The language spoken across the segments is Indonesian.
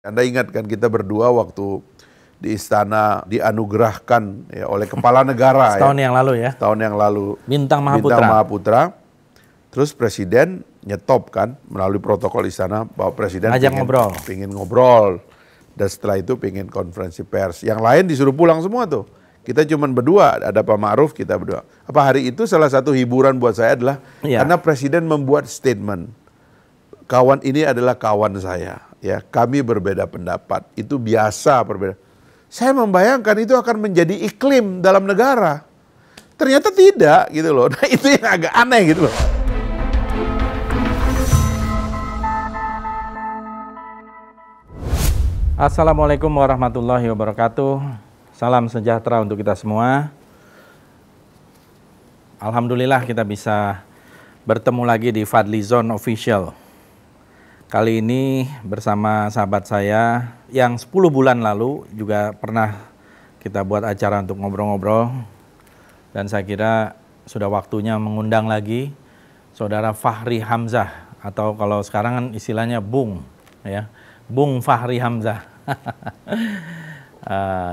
Anda ingat kan kita berdua waktu di istana dianugerahkan ya, oleh kepala negara setahun yang lalu ya. Setahun yang lalu. Bintang Mahaputra. Bintang Mahaputra. Terus presiden nyetop kan melalui protokol istana bahwa presiden pengen ngobrol. Dan setelah itu pengen konferensi pers. Yang lain disuruh pulang semua tuh. Kita cuma berdua, ada Pak Ma'ruf, kita berdua. Apa hari itu salah satu hiburan buat saya adalah karena presiden membuat statement. Kawan ini adalah kawan saya, ya. Kami berbeda pendapat, itu biasa berbeda. Saya membayangkan itu akan menjadi iklim dalam negara. Ternyata tidak gitu loh. Nah, itu yang agak aneh gitu loh. Assalamualaikum warahmatullahi wabarakatuh. Salam sejahtera untuk kita semua. Alhamdulillah kita bisa bertemu lagi di Fadli Zone Official. Kali ini bersama sahabat saya yang 10 bulan lalu juga pernah kita buat acara untuk ngobrol-ngobrol. Dan saya kira sudah waktunya mengundang lagi Saudara Fahri Hamzah. Atau kalau sekarang kan istilahnya Bung, ya, Bung Fahri Hamzah.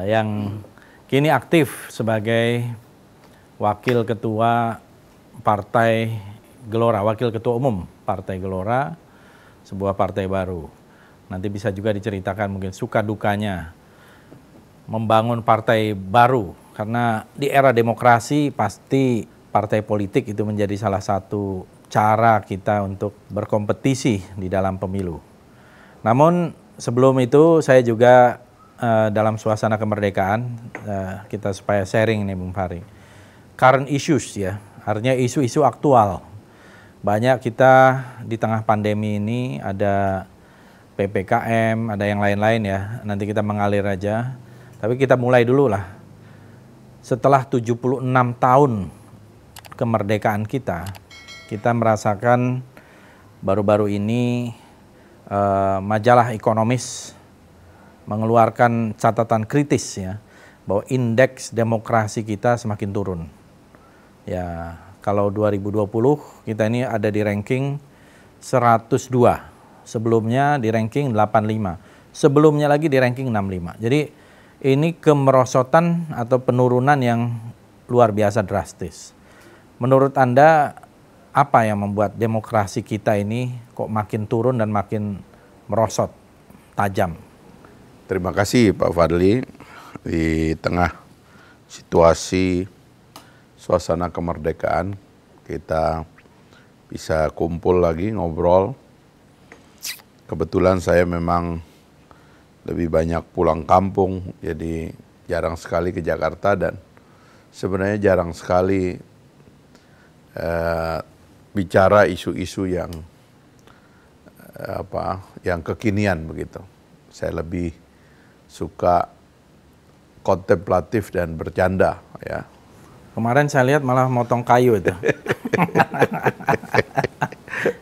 Yang kini aktif sebagai Wakil Ketua Partai Gelora, Wakil Ketua Umum Partai Gelora, sebuah partai baru. Nanti bisa juga diceritakan mungkin suka dukanya membangun partai baru. Karena di era demokrasi pasti partai politik itu menjadi salah satu cara kita untuk berkompetisi di dalam pemilu. Namun sebelum itu saya juga dalam suasana kemerdekaan, kita supaya sharing nih Bung Fahri. Current issues ya, artinya isu-isu aktual. Banyak kita di tengah pandemi ini ada PPKM, ada yang lain-lain ya, nanti kita mengalir aja. Tapi kita mulai dulu lah. Setelah 76 tahun kemerdekaan kita merasakan baru-baru ini majalah ekonomis mengeluarkan catatan kritis ya, bahwa indeks demokrasi kita semakin turun. Ya, kalau 2020 kita ini ada di ranking 102, sebelumnya di ranking 85, sebelumnya lagi di ranking 65. Jadi ini kemerosotan atau penurunan yang luar biasa drastis. Menurut Anda apa yang membuat demokrasi kita ini kok makin turun dan makin merosot tajam? Terima kasih Pak Fadli. Di tengah situasi suasana kemerdekaan, kita bisa kumpul lagi, ngobrol. Kebetulan saya memang lebih banyak pulang kampung, jadi jarang sekali ke Jakarta dan sebenarnya jarang sekali bicara isu-isu yang yang kekinian begitu. Saya lebih suka kontemplatif dan bercanda ya. Kemarin saya lihat malah motong kayu itu.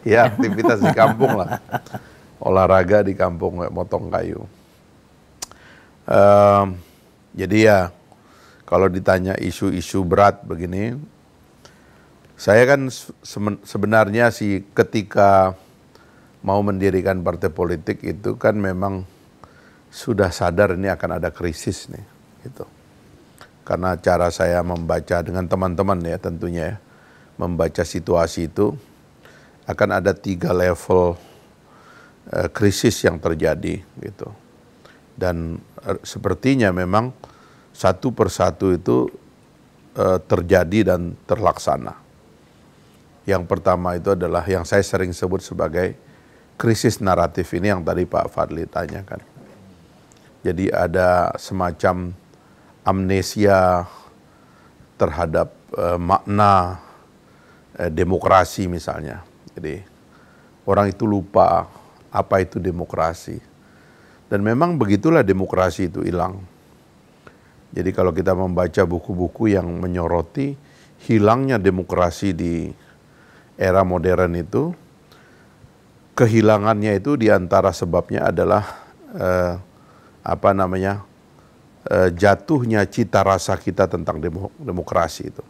Ya, aktivitas di kampung lah. Olahraga di kampung, motong kayu. Jadi ya, kalau ditanya isu-isu berat begini, saya kan sebenarnya sih ketika mau mendirikan partai politik itu kan memang sudah sadar ini akan ada krisis nih, gitu. Karena cara saya membaca dengan teman-teman ya tentunya ya, membaca situasi itu akan ada 3 level krisis yang terjadi gitu. Dan sepertinya memang satu persatu itu terjadi dan terlaksana. Yang pertama itu adalah yang saya sering sebut sebagai krisis naratif ini yang tadi Pak Fadli tanyakan. Jadi ada semacam amnesia terhadap makna demokrasi misalnya. Jadi orang itu lupa apa itu demokrasi. Dan memang begitulah demokrasi itu hilang. Jadi kalau kita membaca buku-buku yang menyoroti hilangnya demokrasi di era modern itu, kehilangannya itu diantara sebabnya adalah jatuhnya cita rasa kita tentang demokrasi itu.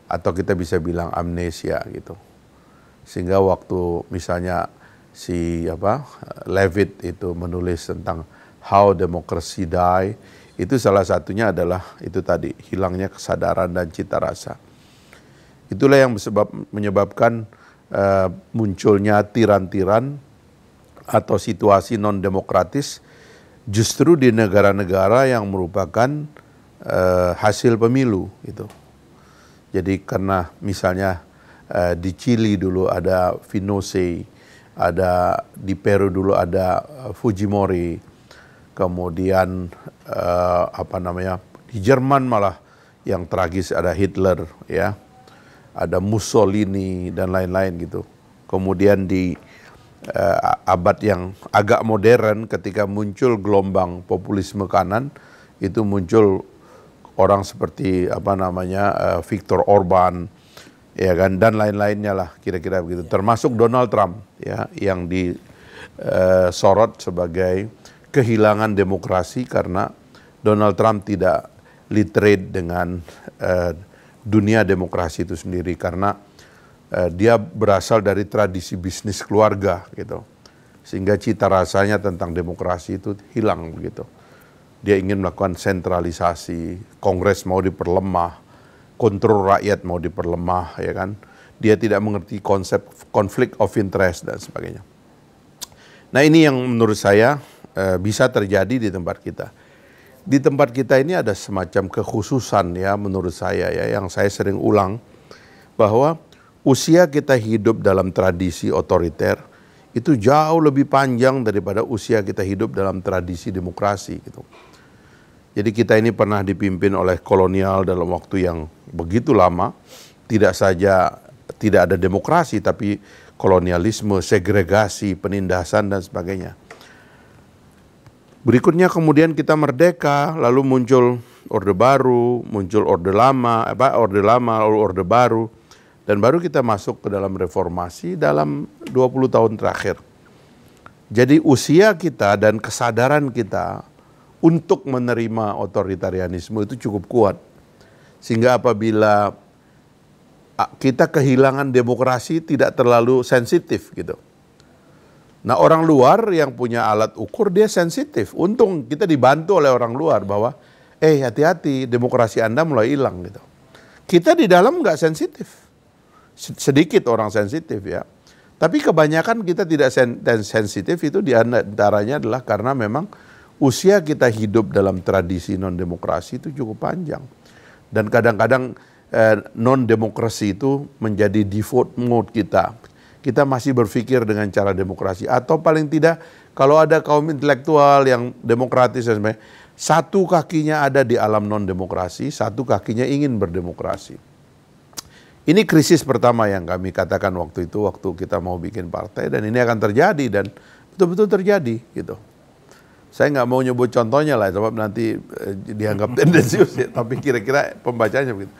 Atau kita bisa bilang amnesia gitu. Sehingga waktu misalnya Levitt itu menulis tentang How Democracy Die, itu salah satunya adalah itu tadi, hilangnya kesadaran dan cita rasa. Itulah yang menyebabkan munculnya tiran-tiran atau situasi non-demokratis justru di negara-negara yang merupakan hasil pemilu gitu. Jadi karena misalnya di Chili dulu ada Pinochet, ada di Peru dulu ada Fujimori, kemudian di Jerman malah yang tragis ada Hitler, ya, ada Mussolini dan lain-lain gitu. Kemudian di abad yang agak modern ketika muncul gelombang populisme kanan, itu muncul orang seperti Viktor Orban, ya kan, dan lain-lainnya lah, kira-kira begitu. Termasuk Donald Trump, ya, yang disorot sebagai kehilangan demokrasi karena Donald Trump tidak literate dengan dunia demokrasi itu sendiri, karena dia berasal dari tradisi bisnis keluarga gitu, sehingga cita rasanya tentang demokrasi itu hilang begitu. Dia ingin melakukan sentralisasi, Kongres mau diperlemah, kontrol rakyat mau diperlemah, ya kan. Dia tidak mengerti konsep konflik of interest dan sebagainya. Nah, ini yang menurut saya bisa terjadi di tempat kita. Di tempat kita ini ada semacam kekhususan, ya, menurut saya, ya, yang saya sering ulang, bahwa usia kita hidup dalam tradisi otoriter itu jauh lebih panjang daripada usia kita hidup dalam tradisi demokrasi gitu. Jadi kita ini pernah dipimpin oleh kolonial dalam waktu yang begitu lama, tidak saja tidak ada demokrasi, tapi kolonialisme, segregasi, penindasan dan sebagainya. Berikutnya kemudian kita merdeka, lalu muncul Orde Baru, muncul Orde Lama, lalu Orde Baru, dan baru kita masuk ke dalam reformasi dalam 20 tahun terakhir. Jadi usia kita dan kesadaran kita untuk menerima otoritarianisme itu cukup kuat. Sehingga apabila kita kehilangan demokrasi tidak terlalu sensitif gitu. Nah, orang luar yang punya alat ukur dia sensitif. Untung kita dibantu oleh orang luar bahwa hati-hati, demokrasi Anda mulai hilang gitu. Kita di dalam nggak sensitif. Sedikit orang sensitif, ya. Tapi kebanyakan kita tidak sensitif, itu diantaranya adalah karena memang usia kita hidup dalam tradisi non-demokrasi itu cukup panjang. Dan kadang-kadang non-demokrasi itu menjadi default mode kita. Kita masih berpikir dengan cara demokrasi. Atau paling tidak kalau ada kaum intelektual yang demokratis dan sebagainya, satu kakinya ada di alam non-demokrasi, satu kakinya ingin berdemokrasi. Ini krisis pertama yang kami katakan waktu itu, waktu kita mau bikin partai, dan ini akan terjadi dan betul-betul terjadi gitu. Saya nggak mau nyebut contohnya lah, sebab nanti dianggap tendensius, ya, tapi kira-kira pembacanya begitu.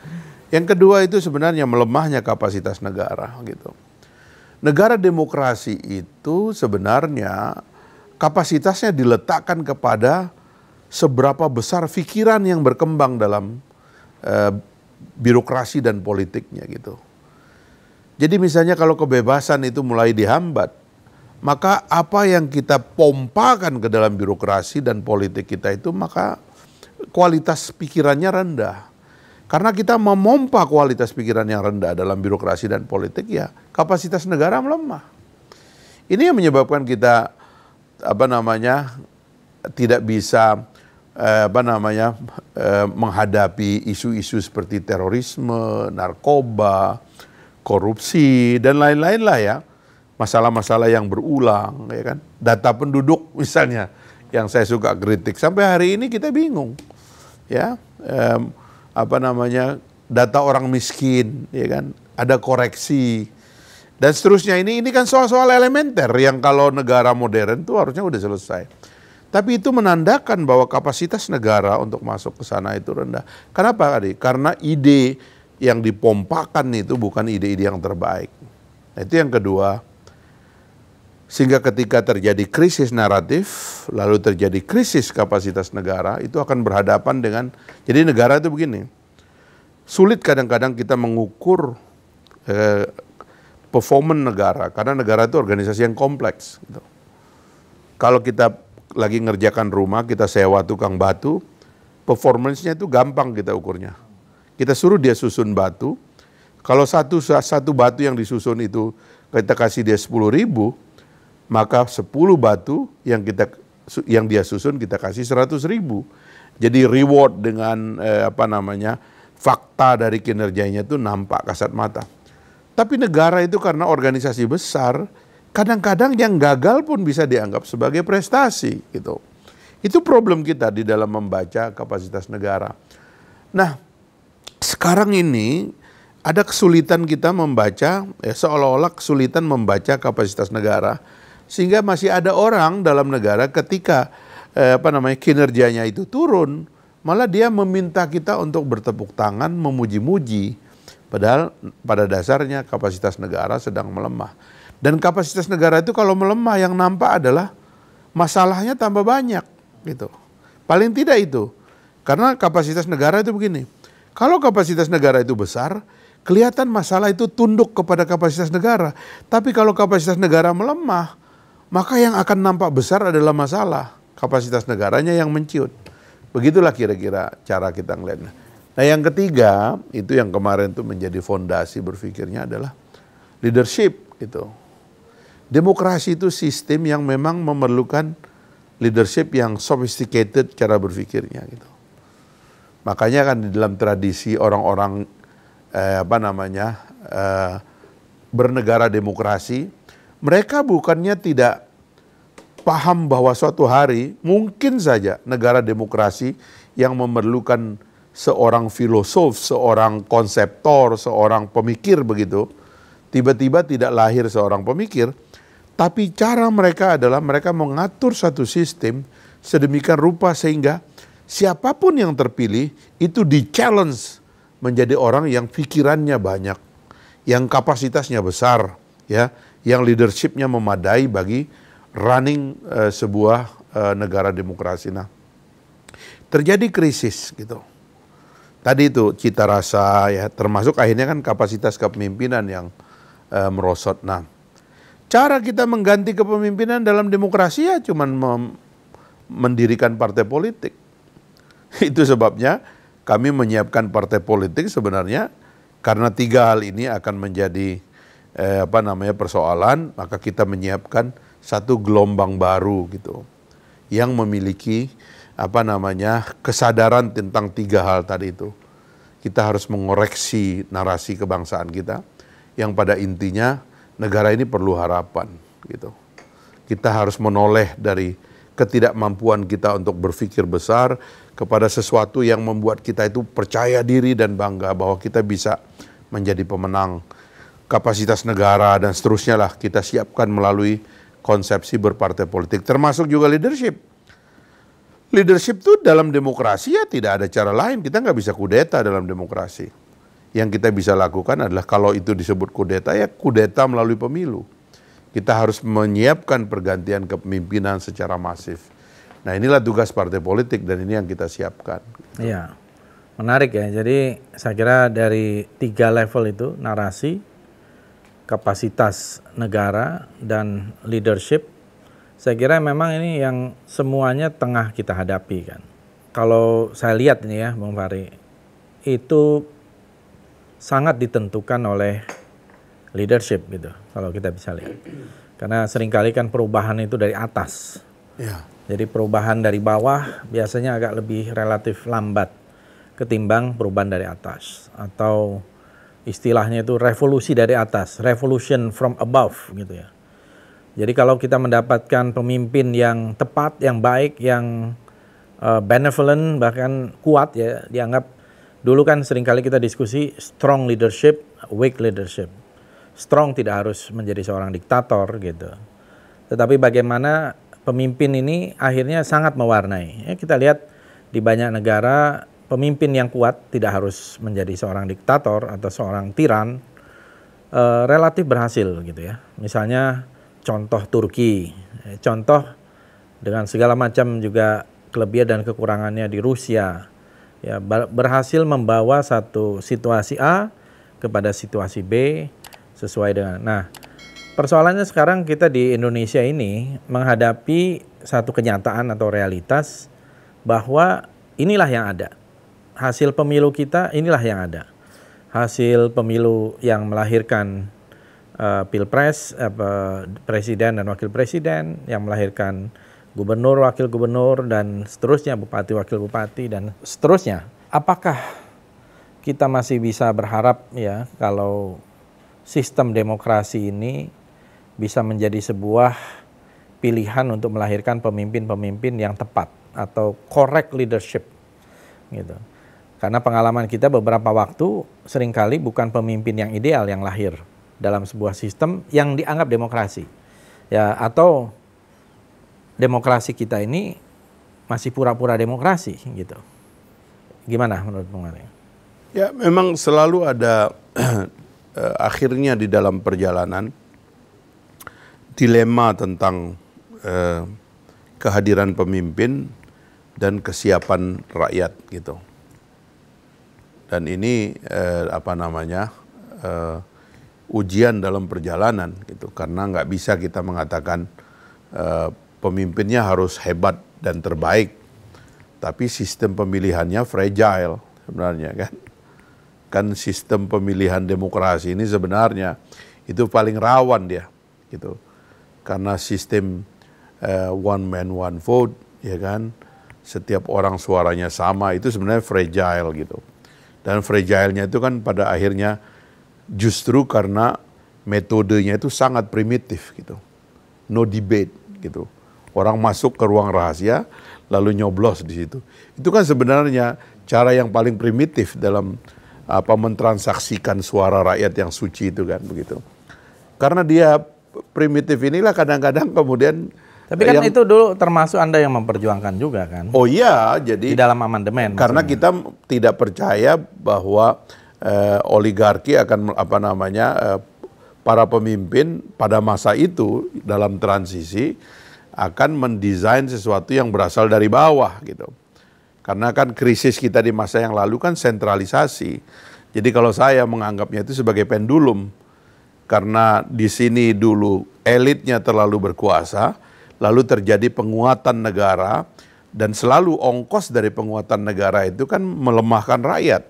Yang kedua itu sebenarnya melemahnya kapasitas negara gitu. Negara demokrasi itu sebenarnya kapasitasnya diletakkan kepada seberapa besar pikiran yang berkembang dalam birokrasi dan politiknya gitu. Jadi misalnya kalau kebebasan itu mulai dihambat, maka apa yang kita pompakan ke dalam birokrasi dan politik kita itu, maka kualitas pikirannya rendah. Karena kita memompa kualitas pikiran yang rendah dalam birokrasi dan politik, ya kapasitas negara melemah. Ini yang menyebabkan kita tidak bisa menghadapi isu-isu seperti terorisme, narkoba, korupsi dan lain-lain lah, ya. Masalah-masalah yang berulang, ya kan. Data penduduk misalnya yang saya suka kritik, sampai hari ini kita bingung, ya. Data orang miskin, ya kan. Ada koreksi dan seterusnya. Ini kan soal-soal elementer yang kalau negara modern itu harusnya udah selesai. Tapi itu menandakan bahwa kapasitas negara untuk masuk ke sana itu rendah. Kenapa, Adi? Karena ide yang dipompakan itu bukan ide-ide yang terbaik. Nah, itu yang kedua. Sehingga ketika terjadi krisis naratif, lalu terjadi krisis kapasitas negara, itu akan berhadapan dengan, jadi negara itu begini, sulit kadang-kadang kita mengukur performance negara, karena negara itu organisasi yang kompleks. Gitu. Kalau kita lagi ngerjakan rumah, kita sewa tukang batu, performance-nya itu gampang kita ukurnya. Kita suruh dia susun batu, kalau satu batu yang disusun itu kita kasih dia 10.000, maka 10 batu yang dia susun kita kasih 100.000. Jadi reward dengan fakta dari kinerjanya itu nampak kasat mata. Tapi negara itu karena organisasi besar, kadang-kadang yang gagal pun bisa dianggap sebagai prestasi gitu. Itu problem kita di dalam membaca kapasitas negara. Nah, sekarang ini ada kesulitan kita membaca, seolah-olah kesulitan membaca kapasitas negara, sehingga masih ada orang dalam negara ketika kinerjanya itu turun, malah dia meminta kita untuk bertepuk tangan, memuji-muji. Padahal pada dasarnya kapasitas negara sedang melemah. Dan kapasitas negara itu kalau melemah yang nampak adalah masalahnya tambah banyak gitu. Paling tidak itu. Karena kapasitas negara itu begini. Kalau kapasitas negara itu besar, kelihatan masalah itu tunduk kepada kapasitas negara. Tapi kalau kapasitas negara melemah, maka yang akan nampak besar adalah masalah. Kapasitas negaranya yang menciut. Begitulah kira-kira cara kita ngelihatnya. Nah yang ketiga, itu yang kemarin itu menjadi fondasi berpikirnya adalah leadership gitu. Demokrasi itu sistem yang memang memerlukan leadership yang sophisticated cara berpikirnya gitu. Makanya kan di dalam tradisi orang-orang bernegara demokrasi, mereka bukannya tidak paham bahwa suatu hari mungkin saja negara demokrasi yang memerlukan seorang filosof, seorang konseptor, seorang pemikir begitu, tiba-tiba tidak lahir seorang pemikir, tapi cara mereka adalah mereka mengatur satu sistem sedemikian rupa sehingga siapapun yang terpilih itu di-challenge menjadi orang yang pikirannya banyak, yang kapasitasnya besar, ya, yang leadershipnya memadai bagi running sebuah negara demokrasi. Nah, terjadi krisis gitu. Tadi itu cita rasa ya, termasuk akhirnya kan kapasitas kepemimpinan yang merosot. Nah, cara kita mengganti kepemimpinan dalam demokrasi ya cuman mendirikan partai politik. Itu sebabnya kami menyiapkan partai politik sebenarnya karena tiga hal ini akan menjadi persoalan, maka kita menyiapkan satu gelombang baru gitu yang memiliki kesadaran tentang tiga hal tadi itu. Kita harus mengoreksi narasi kebangsaan kita yang pada intinya negara ini perlu harapan gitu. Kita harus menoleh dari ketidakmampuan kita untuk berpikir besar kepada sesuatu yang membuat kita itu percaya diri dan bangga bahwa kita bisa menjadi pemenang. Kapasitas negara dan seterusnya lah kita siapkan melalui konsepsi berpartai politik, termasuk juga leadership. Leadership itu dalam demokrasi ya tidak ada cara lain, kita nggak bisa kudeta dalam demokrasi. Yang kita bisa lakukan adalah kalau itu disebut kudeta ya kudeta melalui pemilu. Kita harus menyiapkan pergantian kepemimpinan secara masif. Nah inilah tugas partai politik dan ini yang kita siapkan. Iya, menarik ya. Jadi saya kira dari tiga level itu, narasi, kapasitas negara, dan leadership, saya kira memang ini yang semuanya tengah kita hadapi kan. Kalau saya lihat ini ya Bang Fahri, itu sangat ditentukan oleh leadership gitu, kalau kita bisa lihat. Karena seringkali kan perubahan itu dari atas. Ya. Jadi perubahan dari bawah biasanya agak lebih relatif lambat ketimbang perubahan dari atas. Atau istilahnya itu revolusi dari atas, revolution from above gitu ya. Jadi kalau kita mendapatkan pemimpin yang tepat, yang baik, yang benevolent, bahkan kuat ya, dianggap dulu kan seringkali kita diskusi strong leadership, weak leadership. Strong tidak harus menjadi seorang diktator gitu. Tetapi bagaimana pemimpin ini akhirnya sangat mewarnai. Ya, kita lihat di banyak negara pemimpin yang kuat tidak harus menjadi seorang diktator atau seorang tiran, relatif berhasil gitu ya. Misalnya contoh Turki, contoh dengan segala macam juga kelebihan dan kekurangannya di Rusia, ya berhasil membawa satu situasi A kepada situasi B sesuai dengan. Nah, persoalannya sekarang kita di Indonesia ini menghadapi satu kenyataan atau realitas bahwa inilah yang ada. Hasil pemilu kita inilah yang ada. Hasil pemilu yang melahirkan pilpres, presiden dan wakil presiden, yang melahirkan gubernur, wakil gubernur, dan seterusnya, bupati, wakil bupati, dan seterusnya. Apakah kita masih bisa berharap ya kalau sistem demokrasi ini bisa menjadi sebuah pilihan untuk melahirkan pemimpin-pemimpin yang tepat atau correct leadership gitu. Karena pengalaman kita beberapa waktu seringkali bukan pemimpin yang ideal yang lahir dalam sebuah sistem yang dianggap demokrasi. Ya, atau demokrasi kita ini masih pura-pura demokrasi gitu. Gimana menurut Bung Arya? Ya, memang selalu ada akhirnya di dalam perjalanan dilema tentang kehadiran pemimpin dan kesiapan rakyat gitu. Dan ini ujian dalam perjalanan gitu, karena nggak bisa kita mengatakan pemimpinnya harus hebat dan terbaik, tapi sistem pemilihannya fragile sebenarnya kan. Kan sistem pemilihan demokrasi ini sebenarnya itu paling rawan dia gitu. Karena sistem one man one vote ya kan, setiap orang suaranya sama, itu sebenarnya fragile gitu. Dan fragile-nya itu kan pada akhirnya justru karena metodenya itu sangat primitif gitu. No debate gitu. Orang masuk ke ruang rahasia lalu nyoblos di situ. Itu kan sebenarnya cara yang paling primitif dalam mentransaksikan suara rakyat yang suci itu kan begitu. Karena dia primitif inilah kadang-kadang kemudian. Tapi kan itu dulu termasuk Anda yang memperjuangkan juga kan? Oh iya, jadi di dalam amandemen. Karena maksudnya kita tidak percaya bahwa oligarki akan para pemimpin pada masa itu dalam transisi akan mendesain sesuatu yang berasal dari bawah gitu. Karena kan krisis kita di masa yang lalu kan sentralisasi. Jadi kalau saya menganggapnya itu sebagai pendulum, karena di sini dulu elitnya terlalu berkuasa, lalu terjadi penguatan negara, dan selalu ongkos dari penguatan negara itu kan melemahkan rakyat.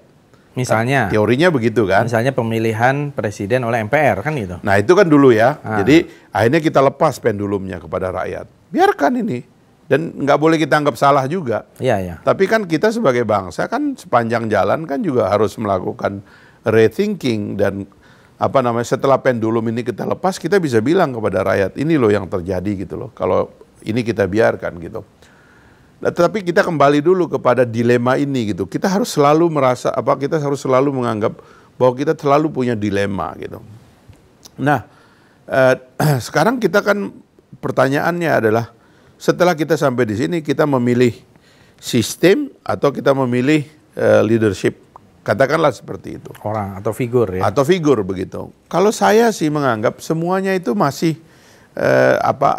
Misalnya, teorinya begitu kan? Misalnya pemilihan presiden oleh MPR kan gitu. Nah itu kan dulu ya. Jadi akhirnya kita lepas pendulumnya kepada rakyat. Biarkan ini. Dan nggak boleh kita anggap salah juga. Iya, iya. Tapi kan kita sebagai bangsa kan sepanjang jalan kan juga harus melakukan rethinking, dan setelah pendulum ini kita lepas, kita bisa bilang kepada rakyat, ini loh yang terjadi gitu loh. Kalau ini kita biarkan gitu. Nah, tetapi kita kembali dulu kepada dilema ini gitu. Kita harus selalu kita harus selalu menganggap bahwa kita selalu punya dilema gitu. Nah, sekarang kita kan pertanyaannya adalah, setelah kita sampai di sini, kita memilih sistem atau kita memilih leadership, katakanlah seperti itu. Orang atau figur ya. Atau figur begitu. Kalau saya sih menganggap semuanya itu masih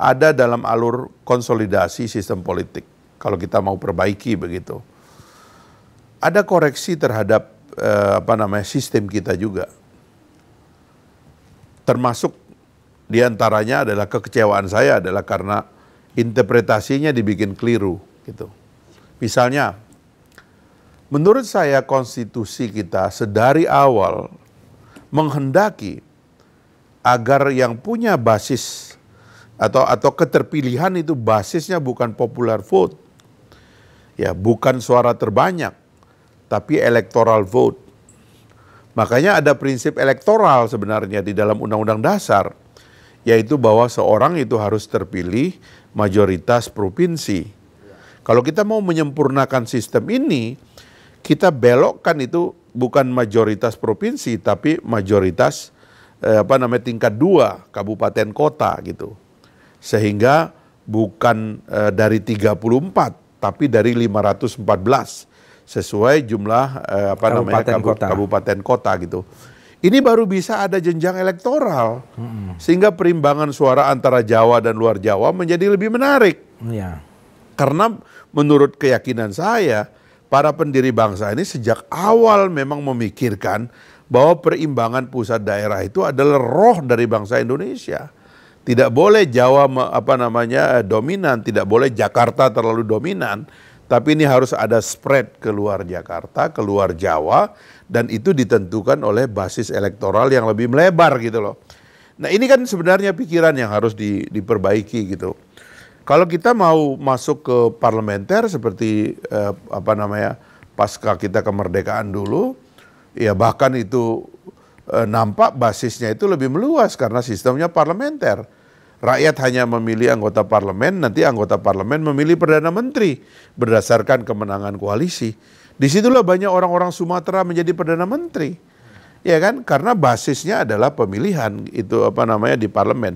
ada dalam alur konsolidasi sistem politik. Kalau kita mau perbaiki begitu. Ada koreksi terhadap sistem kita juga. Termasuk diantaranya adalah kekecewaan saya adalah karena interpretasinya dibikin keliru gitu. Misalnya, menurut saya konstitusi kita sedari awal menghendaki agar yang punya basis atau keterpilihan itu basisnya bukan popular vote, ya bukan suara terbanyak, tapi electoral vote. Makanya ada prinsip elektoral sebenarnya di dalam Undang-Undang Dasar, yaitu bahwa seorang itu harus terpilih mayoritas provinsi. Kalau kita mau menyempurnakan sistem ini, kita belokkan itu bukan mayoritas provinsi, tapi mayoritas tingkat 2 kabupaten kota gitu. Sehingga bukan dari 34, tapi dari 514 sesuai jumlah kabupaten kota gitu. Ini baru bisa ada jenjang elektoral, sehingga perimbangan suara antara Jawa dan luar Jawa menjadi lebih menarik. Ya. Karena menurut keyakinan saya, para pendiri bangsa ini sejak awal memang memikirkan bahwa perimbangan pusat daerah itu adalah roh dari bangsa Indonesia. Tidak boleh Jawa dominan, tidak boleh Jakarta terlalu dominan, tapi ini harus ada spread keluar Jakarta, keluar Jawa, dan itu ditentukan oleh basis elektoral yang lebih melebar gitu loh. Nah ini kan sebenarnya pikiran yang harus diperbaiki gitu. Kalau kita mau masuk ke parlementer seperti pasca kita kemerdekaan dulu, ya bahkan itu nampak basisnya itu lebih meluas karena sistemnya parlementer. Rakyat hanya memilih anggota parlemen, nanti anggota parlemen memilih Perdana Menteri berdasarkan kemenangan koalisi. Disitulah banyak orang-orang Sumatera menjadi Perdana Menteri. Ya kan? Karena basisnya adalah pemilihan itu di parlemen.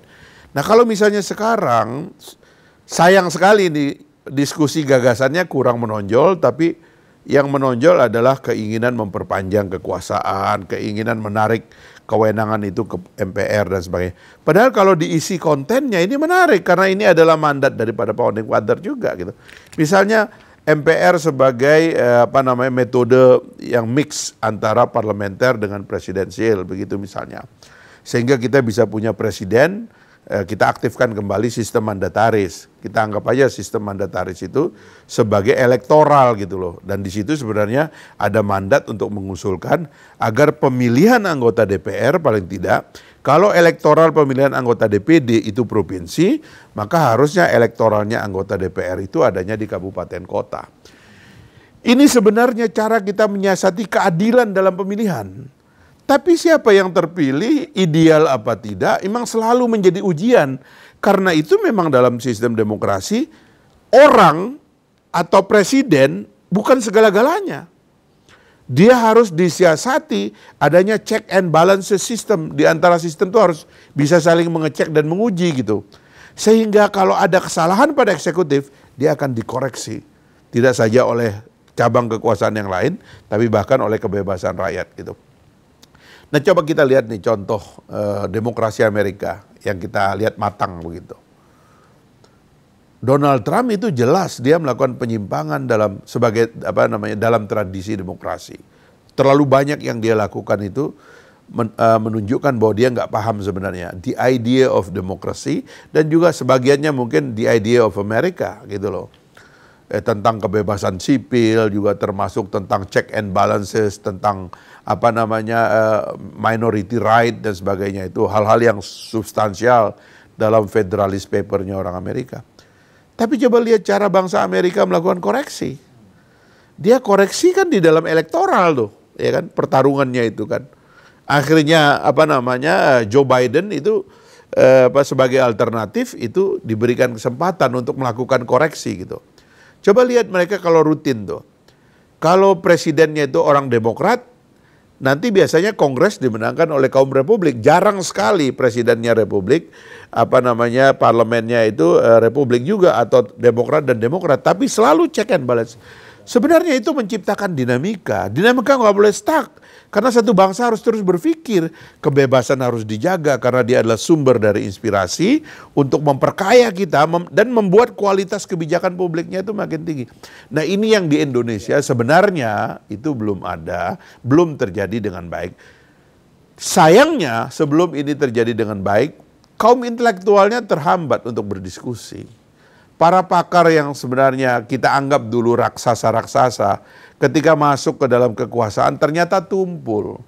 Nah kalau misalnya sekarang sayang sekali nih diskusi gagasannya kurang menonjol, tapi yang menonjol adalah keinginan memperpanjang kekuasaan, keinginan menarik kewenangan itu ke MPR dan sebagainya. Padahal kalau diisi kontennya ini menarik karena ini adalah mandat daripada Founding Father juga gitu. Misalnya MPR sebagai metode yang mix antara parlementer dengan presidensial begitu misalnya. Sehingga kita bisa punya presiden, kita aktifkan kembali sistem mandataris. Kita anggap aja sistem mandataris itu sebagai elektoral gitu loh. Dan di situ sebenarnya ada mandat untuk mengusulkan agar pemilihan anggota DPR paling tidak, kalau elektoral pemilihan anggota DPD itu provinsi, maka harusnya elektoralnya anggota DPR itu adanya di kabupaten kota. Ini sebenarnya cara kita menyiasati keadilan dalam pemilihan. Tapi siapa yang terpilih, ideal apa tidak, memang selalu menjadi ujian. Karena itu memang dalam sistem demokrasi, orang atau presiden bukan segala-galanya. Dia harus disiasati adanya check and balances system. Di antara sistem itu harus bisa saling mengecek dan menguji gitu. Sehingga kalau ada kesalahan pada eksekutif, dia akan dikoreksi. Tidak saja oleh cabang kekuasaan yang lain, tapi bahkan oleh kebebasan rakyat gitu. Nah coba kita lihat nih contoh demokrasi Amerika yang kita lihat matang begitu. Donald Trump itu jelas dia melakukan penyimpangan dalam dalam tradisi demokrasi. Terlalu banyak yang dia lakukan itu menunjukkan bahwa dia nggak paham sebenarnya the idea of democracy dan juga sebagiannya mungkin the idea of America gitu loh. Tentang kebebasan sipil juga termasuk tentang check and balances, tentang minority right dan sebagainya, itu hal-hal yang substansial dalam Federalist Paper-nya orang Amerika. Tapi coba lihat cara bangsa Amerika melakukan koreksi. Dia koreksi kan di dalam elektoral tuh, ya kan, pertarungannya itu kan. Akhirnya Joe Biden itu sebagai alternatif itu diberikan kesempatan untuk melakukan koreksi gitu. Coba lihat mereka kalau rutin tuh. Kalau presidennya itu orang Demokrat, nanti biasanya Kongres dimenangkan oleh kaum Republik. Jarang sekali presidennya Republik, parlemennya itu Republik juga atau Demokrat dan Demokrat. Tapi selalu check and balance. Sebenarnya itu menciptakan dinamika. Dinamika nggak boleh stuck. Karena satu bangsa harus terus berpikir. Kebebasan harus dijaga karena dia adalah sumber dari inspirasi untuk memperkaya kita dan membuat kualitas kebijakan publiknya itu makin tinggi. Nah ini yang di Indonesia sebenarnya itu belum ada, belum terjadi dengan baik. Sayangnya sebelum ini terjadi dengan baik, kaum intelektualnya terhambat untuk berdiskusi. Para pakar yang sebenarnya kita anggap dulu raksasa-raksasa, ketika masuk ke dalam kekuasaan ternyata tumpul.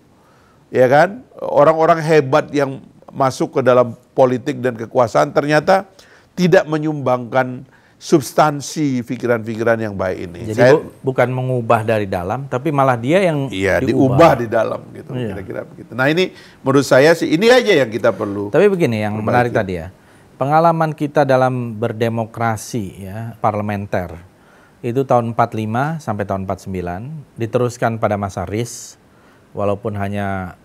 Ya kan? Orang-orang hebat yang masuk ke dalam politik dan kekuasaan ternyata tidak menyumbangkan substansi pikiran-pikiran yang baik ini. Jadi bukan mengubah dari dalam, tapi malah dia yang diubah di dalam gitu, kira-kira begitu. Nah ini menurut saya sih ini aja yang kita perlu. Tapi begini yang menarik tadi ya. Pengalaman kita dalam berdemokrasi ya, parlementer itu tahun 45 sampai tahun 49 diteruskan pada masa RIS walaupun hanya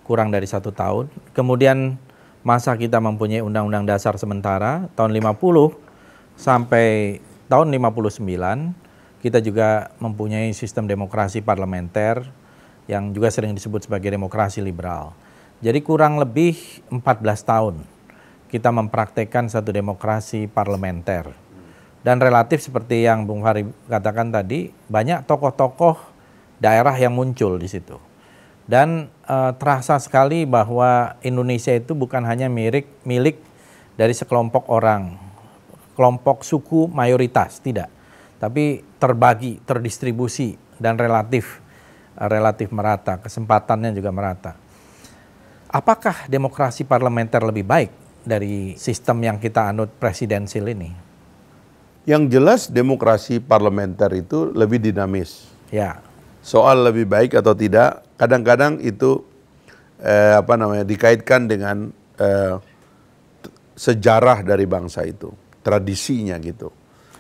kurang dari 1 tahun. Kemudian masa kita mempunyai undang-undang dasar sementara tahun 50 sampai tahun 59 kita juga mempunyai sistem demokrasi parlementer yang juga sering disebut sebagai demokrasi liberal. Jadi kurang lebih 14 tahun kita mempraktekkan satu demokrasi parlementer. Dan relatif seperti yang Bung Fahri katakan tadi, banyak tokoh-tokoh daerah yang muncul di situ. Dan terasa sekali bahwa Indonesia itu bukan hanya milik dari sekelompok orang, kelompok suku mayoritas, tidak. Tapi terbagi, terdistribusi, dan relatif merata, kesempatannya juga merata. Apakah demokrasi parlementer lebih baik dari sistem yang kita anut presidensil ini? Yang jelas demokrasi parlementer itu lebih dinamis. Ya. Soal lebih baik atau tidak, kadang-kadang itu dikaitkan dengan sejarah dari bangsa itu, tradisinya gitu.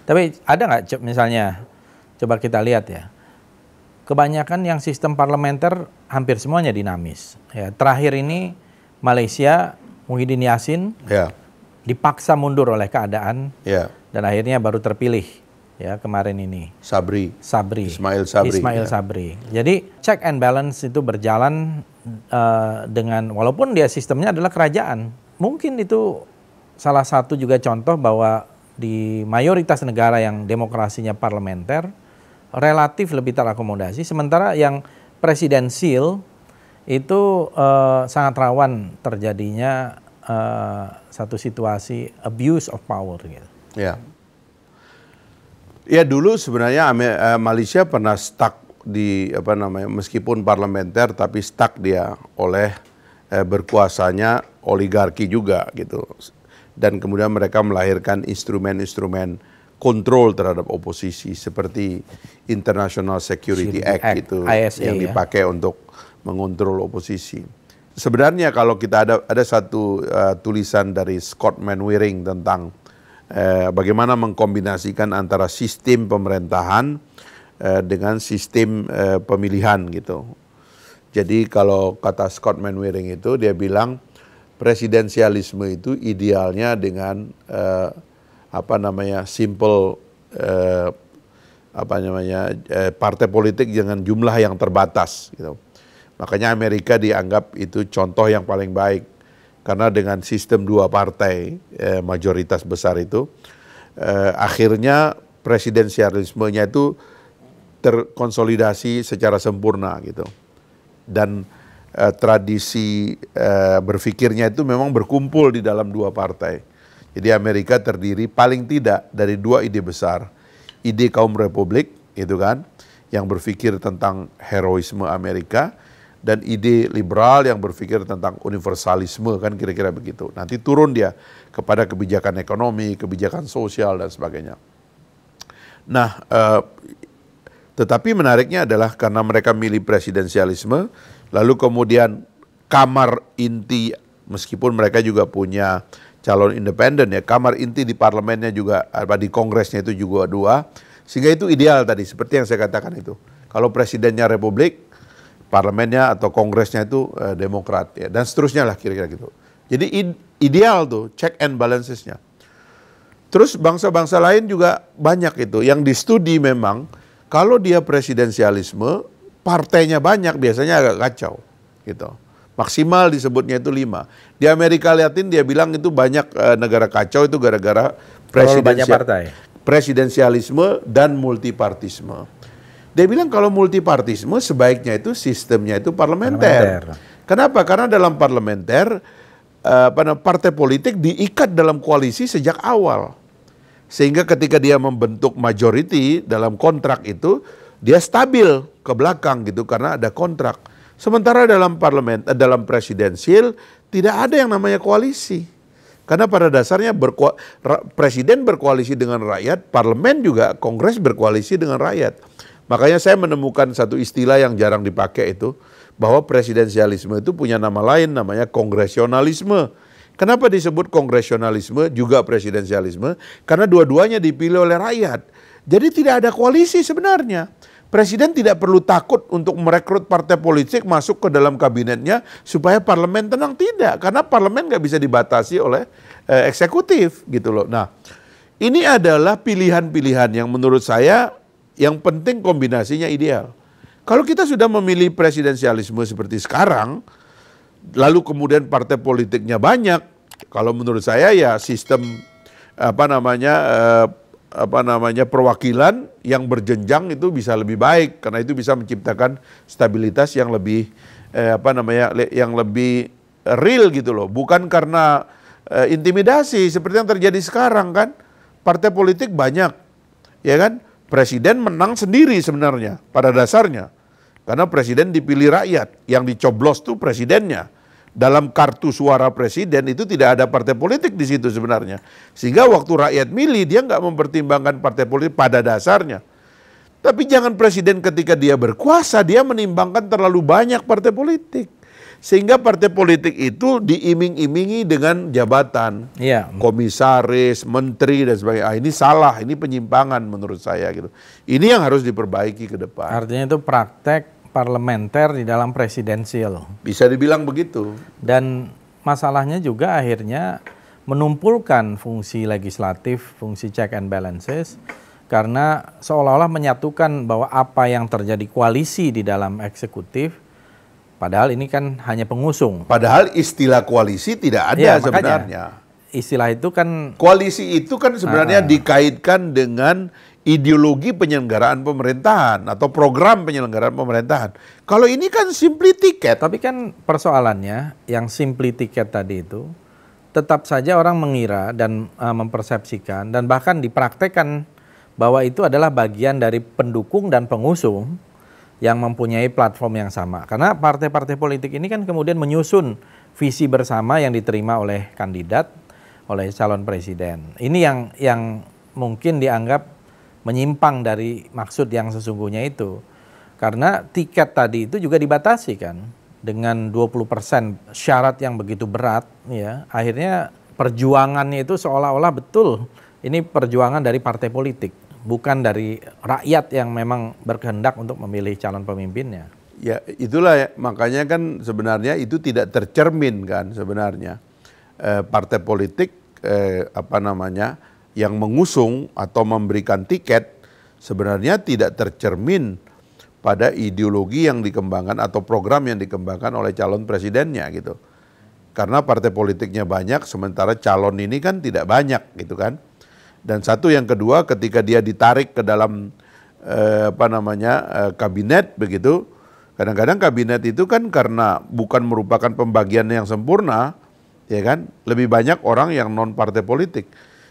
Tapi ada nggak misalnya, coba kita lihat ya, kebanyakan yang sistem parlementer hampir semuanya dinamis. Ya, terakhir ini Malaysia, Muhyiddin Yassin dipaksa mundur oleh keadaan dan akhirnya baru terpilih. Ya, kemarin ini Ismail Sabri. Jadi check and balance itu berjalan dengan, walaupun dia sistemnya adalah kerajaan. Mungkin itu salah satu juga contoh bahwa di mayoritas negara yang demokrasinya parlementer relatif lebih terakomodasi, sementara yang presidensil itu sangat rawan terjadinya satu situasi abuse of power gitu. Ya dulu sebenarnya Malaysia pernah stuck di meskipun parlementer tapi stuck dia oleh berkuasanya oligarki juga gitu. Dan kemudian mereka melahirkan instrumen-instrumen kontrol terhadap oposisi seperti International Security Act itu ISA, yang dipakai untuk mengontrol oposisi. Sebenarnya kalau kita ada satu tulisan dari Scott Manwaring tentang bagaimana mengkombinasikan antara sistem pemerintahan dengan sistem pemilihan gitu. Jadi kalau kata Scott Manwaring itu dia bilang presidensialisme itu idealnya dengan simple partai politik dengan jumlah yang terbatas gitu. Makanya Amerika dianggap itu contoh yang paling baik. Karena dengan sistem dua partai mayoritas besar itu, akhirnya presidensialismenya itu terkonsolidasi secara sempurna gitu. Dan tradisi berpikirnya itu memang berkumpul di dalam dua partai. Jadi Amerika terdiri paling tidak dari dua ide besar. Ide kaum republik, itu kan, yang berpikir tentang heroisme Amerika, dan ide liberal yang berpikir tentang universalisme, kan kira-kira begitu. Nanti turun dia kepada kebijakan ekonomi, kebijakan sosial dan sebagainya. Nah, tetapi menariknya adalah karena mereka milih presidensialisme, lalu kemudian kamar inti, meskipun mereka juga punya calon independen ya, kamar inti di parlemennya juga, di kongresnya itu juga dua, sehingga itu ideal tadi, seperti yang saya katakan itu. Kalau presidennya republik, parlemennya atau kongresnya itu demokrat ya, dan seterusnya lah kira-kira gitu. Jadi ideal tuh check and balancesnya. Terus bangsa-bangsa lain juga banyak itu yang di-studi memang kalau dia presidensialisme partainya banyak biasanya agak kacau gitu. Maksimal disebutnya itu 5. Di Amerika Latin dia bilang itu banyak negara kacau itu gara-gara presidensialisme dan multipartisme. Dia bilang kalau multipartisme sebaiknya itu sistemnya itu parlementer. Kenapa? Karena dalam parlementer partai politik diikat dalam koalisi sejak awal. Sehingga ketika dia membentuk majority dalam kontrak itu dia stabil ke belakang gitu karena ada kontrak. Sementara dalam dalam presidensil tidak ada yang namanya koalisi. Karena pada dasarnya presiden berkoalisi dengan rakyat, parlemen juga kongres berkoalisi dengan rakyat. Makanya saya menemukan satu istilah yang jarang dipakai itu, bahwa presidensialisme itu punya nama lain namanya kongresionalisme. Kenapa disebut kongresionalisme juga presidensialisme? Karena dua-duanya dipilih oleh rakyat. Jadi tidak ada koalisi sebenarnya. Presiden tidak perlu takut untuk merekrut partai politik masuk ke dalam kabinetnya supaya parlemen tenang, tidak. Karena parlemen nggak bisa dibatasi oleh eksekutif gitu loh. Nah, ini adalah pilihan-pilihan yang menurut saya yang penting kombinasinya ideal. Kalau kita sudah memilih presidensialisme seperti sekarang, lalu kemudian partai politiknya banyak, kalau menurut saya ya sistem perwakilan yang berjenjang itu bisa lebih baik karena itu bisa menciptakan stabilitas yang lebih yang lebih real gitu loh, bukan karena intimidasi seperti yang terjadi sekarang kan. Partai politik banyak, ya kan? Presiden menang sendiri sebenarnya pada dasarnya. Karena presiden dipilih rakyat, yang dicoblos tuh presidennya. Dalam kartu suara presiden itu tidak ada partai politik di situ sebenarnya. Sehingga waktu rakyat milih dia nggak mempertimbangkan partai politik pada dasarnya. Tapi jangan presiden ketika dia berkuasa dia menimbangkan terlalu banyak partai politik. Sehingga partai politik itu diiming-imingi dengan jabatan, komisaris, menteri dan sebagainya. Ini salah, ini penyimpangan menurut saya gitu. Ini yang harus diperbaiki ke depan. Artinya itu praktek parlementer di dalam presidensial. Bisa dibilang begitu. Dan masalahnya juga akhirnya menumpulkan fungsi legislatif, fungsi check and balances, karena seolah-olah menyatukan bahwa apa yang terjadi koalisi di dalam eksekutif, padahal ini kan hanya pengusung. Padahal istilah koalisi tidak ada sebenarnya. Istilah itu kan... Koalisi itu kan sebenarnya dikaitkan dengan ideologi penyelenggaraan pemerintahan atau program penyelenggaraan pemerintahan. Kalau ini kan simply tiket. Tapi kan persoalannya yang simply tiket tadi itu, tetap saja orang mengira dan mempersepsikan dan bahkan dipraktekkan bahwa itu adalah bagian dari pendukung dan pengusung yang mempunyai platform yang sama. Karena partai-partai politik ini kan kemudian menyusun visi bersama yang diterima oleh kandidat, oleh calon presiden. Ini yang mungkin dianggap menyimpang dari maksud yang sesungguhnya itu. Karena tiket tadi itu juga dibatasi kan dengan 20% syarat yang begitu berat, ya. Akhirnya perjuangannya itu seolah-olah betul ini perjuangan dari partai politik, bukan dari rakyat yang memang berkehendak untuk memilih calon pemimpinnya. Ya itulah ya, makanya kan sebenarnya itu tidak tercermin kan sebenarnya. Partai politik yang mengusung atau memberikan tiket sebenarnya tidak tercermin pada ideologi yang dikembangkan atau program yang dikembangkan oleh calon presidennya gitu. Karena partai politiknya banyak sementara calon ini kan tidak banyak gitu kan. Dan satu yang kedua ketika dia ditarik ke dalam kabinet begitu, kadang-kadang kabinet itu kan karena bukan merupakan pembagian yang sempurna, ya kan, lebih banyak orang yang non partai politik.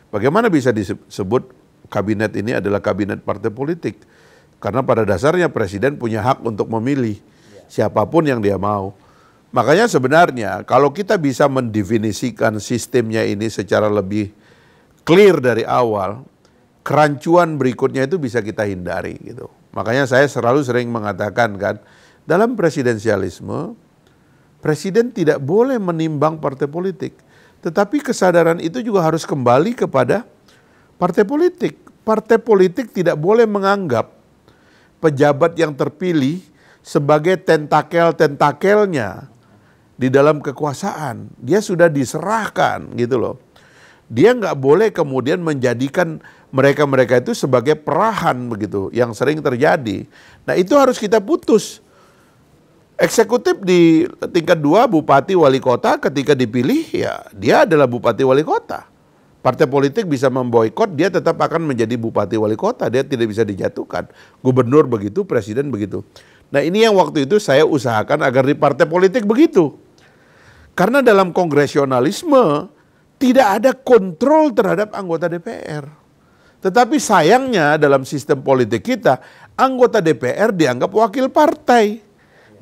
Bagaimana bisa disebut kabinet ini adalah kabinet partai politik? Karena pada dasarnya presiden punya hak untuk memilih siapapun yang dia mau. Makanya sebenarnya kalau kita bisa mendefinisikan sistemnya ini secara lebih clear dari awal, kerancuan berikutnya itu bisa kita hindari gitu. Makanya saya sering mengatakan kan, dalam presidensialisme, presiden tidak boleh menimbang partai politik. Tetapi kesadaran itu juga harus kembali kepada partai politik. Partai politik tidak boleh menganggap pejabat yang terpilih sebagai tentakel-tentakelnya di dalam kekuasaan. Dia sudah diserahkan gitu loh. Dia nggak boleh kemudian menjadikan mereka-mereka itu sebagai perahan begitu, yang sering terjadi. Nah itu harus kita putus. Eksekutif di tingkat 2, bupati wali kota ketika dipilih ya dia adalah bupati wali kota. Partai politik bisa memboikot, dia tetap akan menjadi bupati wali kota, dia tidak bisa dijatuhkan. Gubernur begitu, presiden begitu. Nah ini yang waktu itu saya usahakan agar di partai politik begitu. Karena dalam kongresionalisme tidak ada kontrol terhadap anggota DPR. Tetapi sayangnya dalam sistem politik kita, anggota DPR dianggap wakil partai,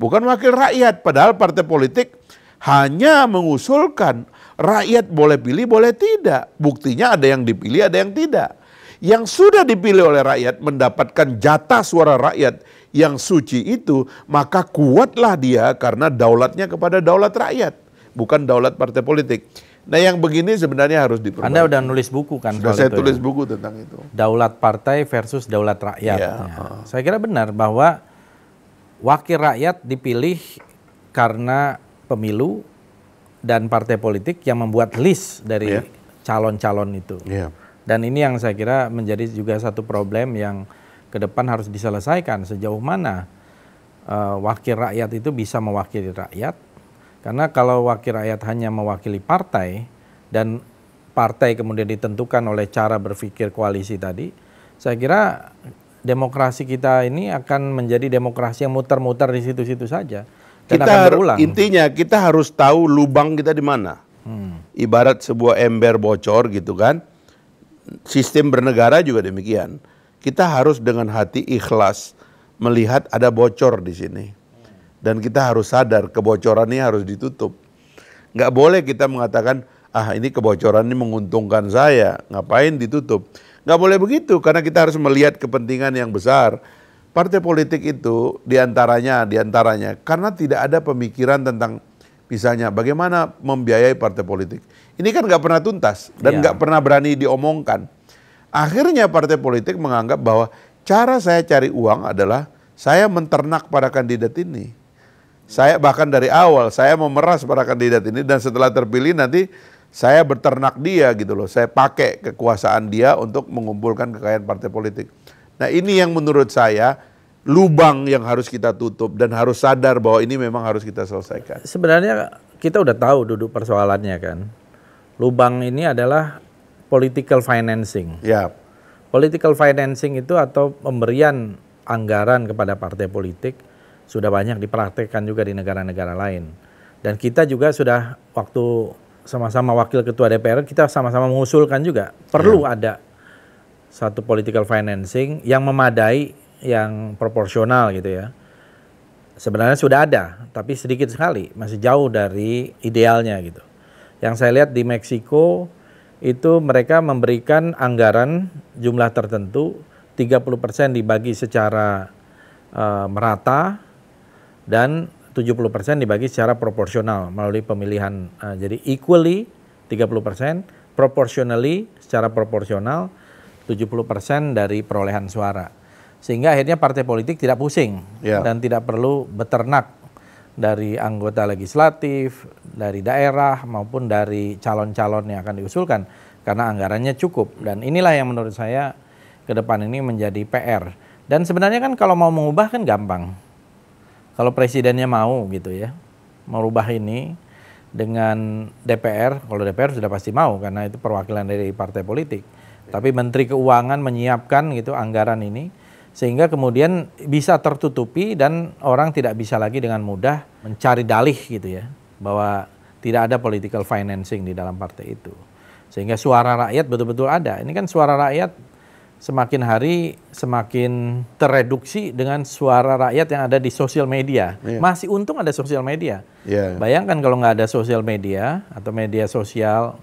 bukan wakil rakyat. Padahal partai politik hanya mengusulkan, rakyat boleh pilih, boleh tidak. Buktinya ada yang dipilih, ada yang tidak. Yang sudah dipilih oleh rakyat mendapatkan jatah suara rakyat yang suci itu, maka kuatlah dia karena daulatnya kepada daulat rakyat, bukan daulat partai politik. Nah yang begini sebenarnya harus diperbaiki. Anda udah nulis buku kan? Sudah saya tulis buku tentang itu. Daulat partai versus daulat rakyat. Ya. Saya kira benar bahwa wakil rakyat dipilih karena pemilu dan partai politik yang membuat list dari calon-calon itu. Dan ini yang saya kira menjadi juga satu problem yang ke depan harus diselesaikan. Sejauh mana wakil rakyat itu bisa mewakili rakyat. Karena kalau wakil rakyat hanya mewakili partai dan partai kemudian ditentukan oleh cara berpikir koalisi tadi, saya kira demokrasi kita ini akan menjadi demokrasi yang muter-muter di situ-situ saja. Dan akan berulang. Intinya kita harus tahu lubang kita di mana. Ibarat sebuah ember bocor gitu kan. Sistem bernegara juga demikian. Kita harus dengan hati ikhlas melihat ada bocor di sini. Dan kita harus sadar kebocoran ini harus ditutup. Nggak boleh kita mengatakan, ini kebocoran ini menguntungkan saya, ngapain ditutup. Nggak boleh begitu, karena kita harus melihat kepentingan yang besar. Partai politik itu diantaranya, karena tidak ada pemikiran tentang misalnya bagaimana membiayai partai politik. Ini kan nggak pernah tuntas dan nggak pernah berani diomongkan. Akhirnya partai politik menganggap bahwa cara saya cari uang adalah saya menternak para kandidat ini. Saya bahkan dari awal, saya memeras para kandidat ini dan setelah terpilih nanti saya berternak dia gitu loh. Saya pakai kekuasaan dia untuk mengumpulkan kekayaan partai politik. Nah ini yang menurut saya lubang yang harus kita tutup dan harus sadar bahwa ini memang harus kita selesaikan. Sebenarnya kita udah tahu duduk persoalannya kan. Lubang ini adalah political financing. Ya. Political financing itu atau pemberian anggaran kepada partai politik sudah banyak dipraktekkan juga di negara-negara lain. Dan kita juga sudah waktu sama-sama wakil ketua DPR kita sama-sama mengusulkan juga perlu ada satu political financing yang memadai, yang proporsional gitu ya. Sebenarnya sudah ada, tapi sedikit sekali, masih jauh dari idealnya gitu. Yang saya lihat di Meksiko itu mereka memberikan anggaran jumlah tertentu, 30% dibagi secara merata dan 70% dibagi secara proporsional melalui pemilihan. Jadi equally 30%, proportionally secara proporsional 70% dari perolehan suara. Sehingga akhirnya partai politik tidak pusing dan tidak perlu beternak dari anggota legislatif, dari daerah maupun dari calon-calon yang akan diusulkan karena anggarannya cukup. Dan inilah yang menurut saya ke depan ini menjadi PR. Dan sebenarnya kan kalau mau mengubah kan gampang. Kalau presidennya mau gitu ya, merubah ini dengan DPR, kalau DPR sudah pasti mau karena itu perwakilan dari partai politik. Tapi Menteri Keuangan menyiapkan gitu anggaran ini sehingga kemudian bisa tertutupi dan orang tidak bisa lagi dengan mudah mencari dalih gitu ya, bahwa tidak ada political financing di dalam partai itu. Sehingga suara rakyat betul-betul ada. Ini kan suara rakyat semakin hari semakin tereduksi dengan suara rakyat yang ada di sosial media. Masih untung ada sosial media. Bayangkan kalau nggak ada sosial media atau media sosial,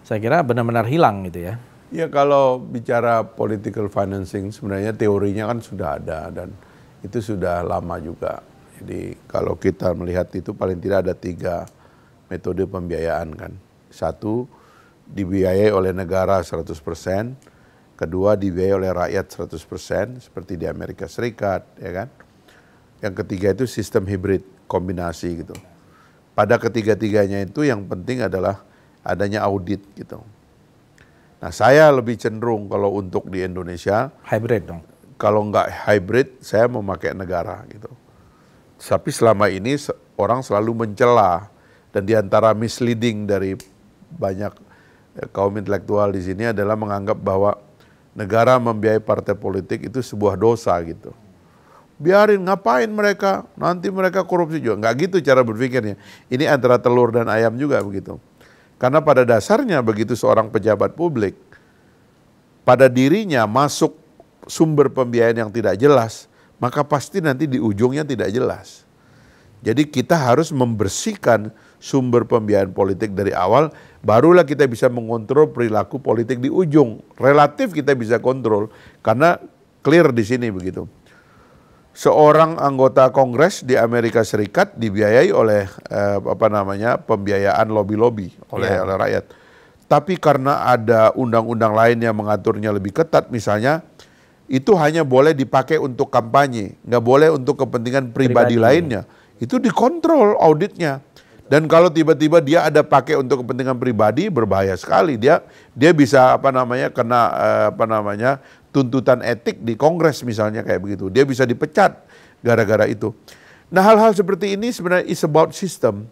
saya kira benar-benar hilang gitu ya. Ya kalau bicara political financing sebenarnya teorinya kan sudah ada dan itu sudah lama juga. Jadi kalau kita melihat itu paling tidak ada 3 metode pembiayaan kan. 1, dibiayai oleh negara 100%. Kedua, dibiayai oleh rakyat 100%, seperti di Amerika Serikat, ya kan. Yang ketiga itu sistem hibrid, kombinasi gitu. Pada ketiga-tiganya itu yang penting adalah adanya audit gitu. Nah saya lebih cenderung kalau untuk di Indonesia, hybrid dong. Kalau nggak hybrid, saya memakai negara gitu. Tapi selama ini orang selalu mencela dan diantara misleading dari banyak kaum intelektual di sini adalah menganggap bahwa negara membiayai partai politik itu sebuah dosa gitu. Biarin, ngapain mereka, nanti mereka korupsi juga. Nggak gitu cara berpikirnya. Ini antara telur dan ayam juga begitu. Karena pada dasarnya begitu seorang pejabat publik, pada dirinya masuk sumber pembiayaan yang tidak jelas, maka pasti nanti di ujungnya tidak jelas. Jadi kita harus membersihkan sumber pembiayaan politik dari awal, barulah kita bisa mengontrol perilaku politik di ujung. Relatif kita bisa kontrol, karena clear di sini begitu. Seorang anggota Kongres di Amerika Serikat dibiayai oleh pembiayaan lobby-lobby oleh rakyat. Tapi karena ada undang-undang lain yang mengaturnya lebih ketat, misalnya itu hanya boleh dipakai untuk kampanye, nggak boleh untuk kepentingan pribadi lainnya. Itu dikontrol auditnya. Dan kalau tiba-tiba dia ada pakai untuk kepentingan pribadi, berbahaya sekali. Dia bisa kena tuntutan etik di Kongres misalnya kayak begitu. Dia bisa dipecat gara-gara itu. Nah hal-hal seperti ini sebenarnya is about system.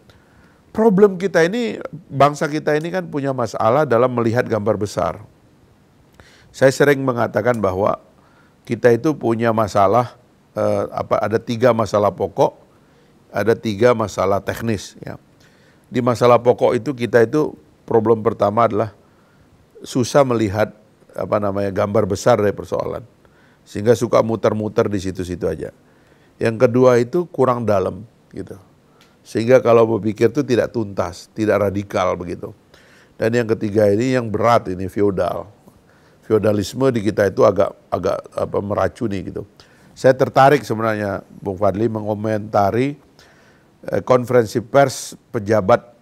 Problem kita ini, bangsa kita ini kan punya masalah dalam melihat gambar besar. Saya sering mengatakan bahwa kita itu punya masalah, ada 3 masalah pokok ada 3 masalah teknis ya. Di masalah pokok itu kita itu problem pertama adalah susah melihat gambar besar dari persoalan. Sehingga suka muter-muter di situ-situ aja. Yang kedua itu kurang dalam gitu. Sehingga kalau berpikir itu tidak tuntas, tidak radikal begitu. Dan yang ketiga ini yang berat ini feodal. Feodalisme di kita itu agak meracuni gitu. Saya tertarik sebenarnya Bung Fadli mengomentari konferensi pers pejabat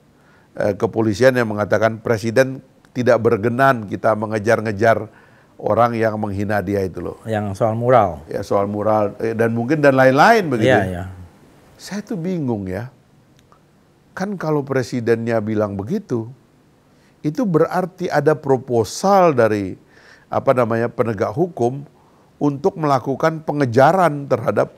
kepolisian yang mengatakan presiden tidak berkenan kita mengejar-ngejar orang yang menghina dia itu loh. Yang soal mural. Ya soal mural dan mungkin dan lain-lain begitu. Iya, iya. Saya tuh bingung ya. Kan kalau presidennya bilang begitu, itu berarti ada proposal dari penegak hukum untuk melakukan pengejaran terhadap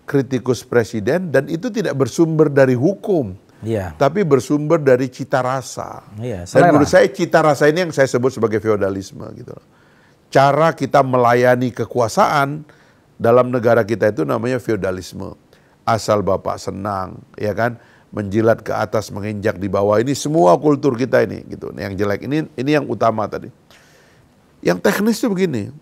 kritikus presiden dan itu tidak bersumber dari hukum. Iya. Tapi bersumber dari cita rasa. Iya, dan menurut saya cita rasa ini yang saya sebut sebagai feodalisme gitu. Cara kita melayani kekuasaan dalam negara kita itu namanya feodalisme. Asal Bapak senang, ya kan, menjilat ke atas, menginjak di bawah, ini semua kultur kita ini gitu. Yang jelek ini yang utama tadi. Yang teknis itu begini.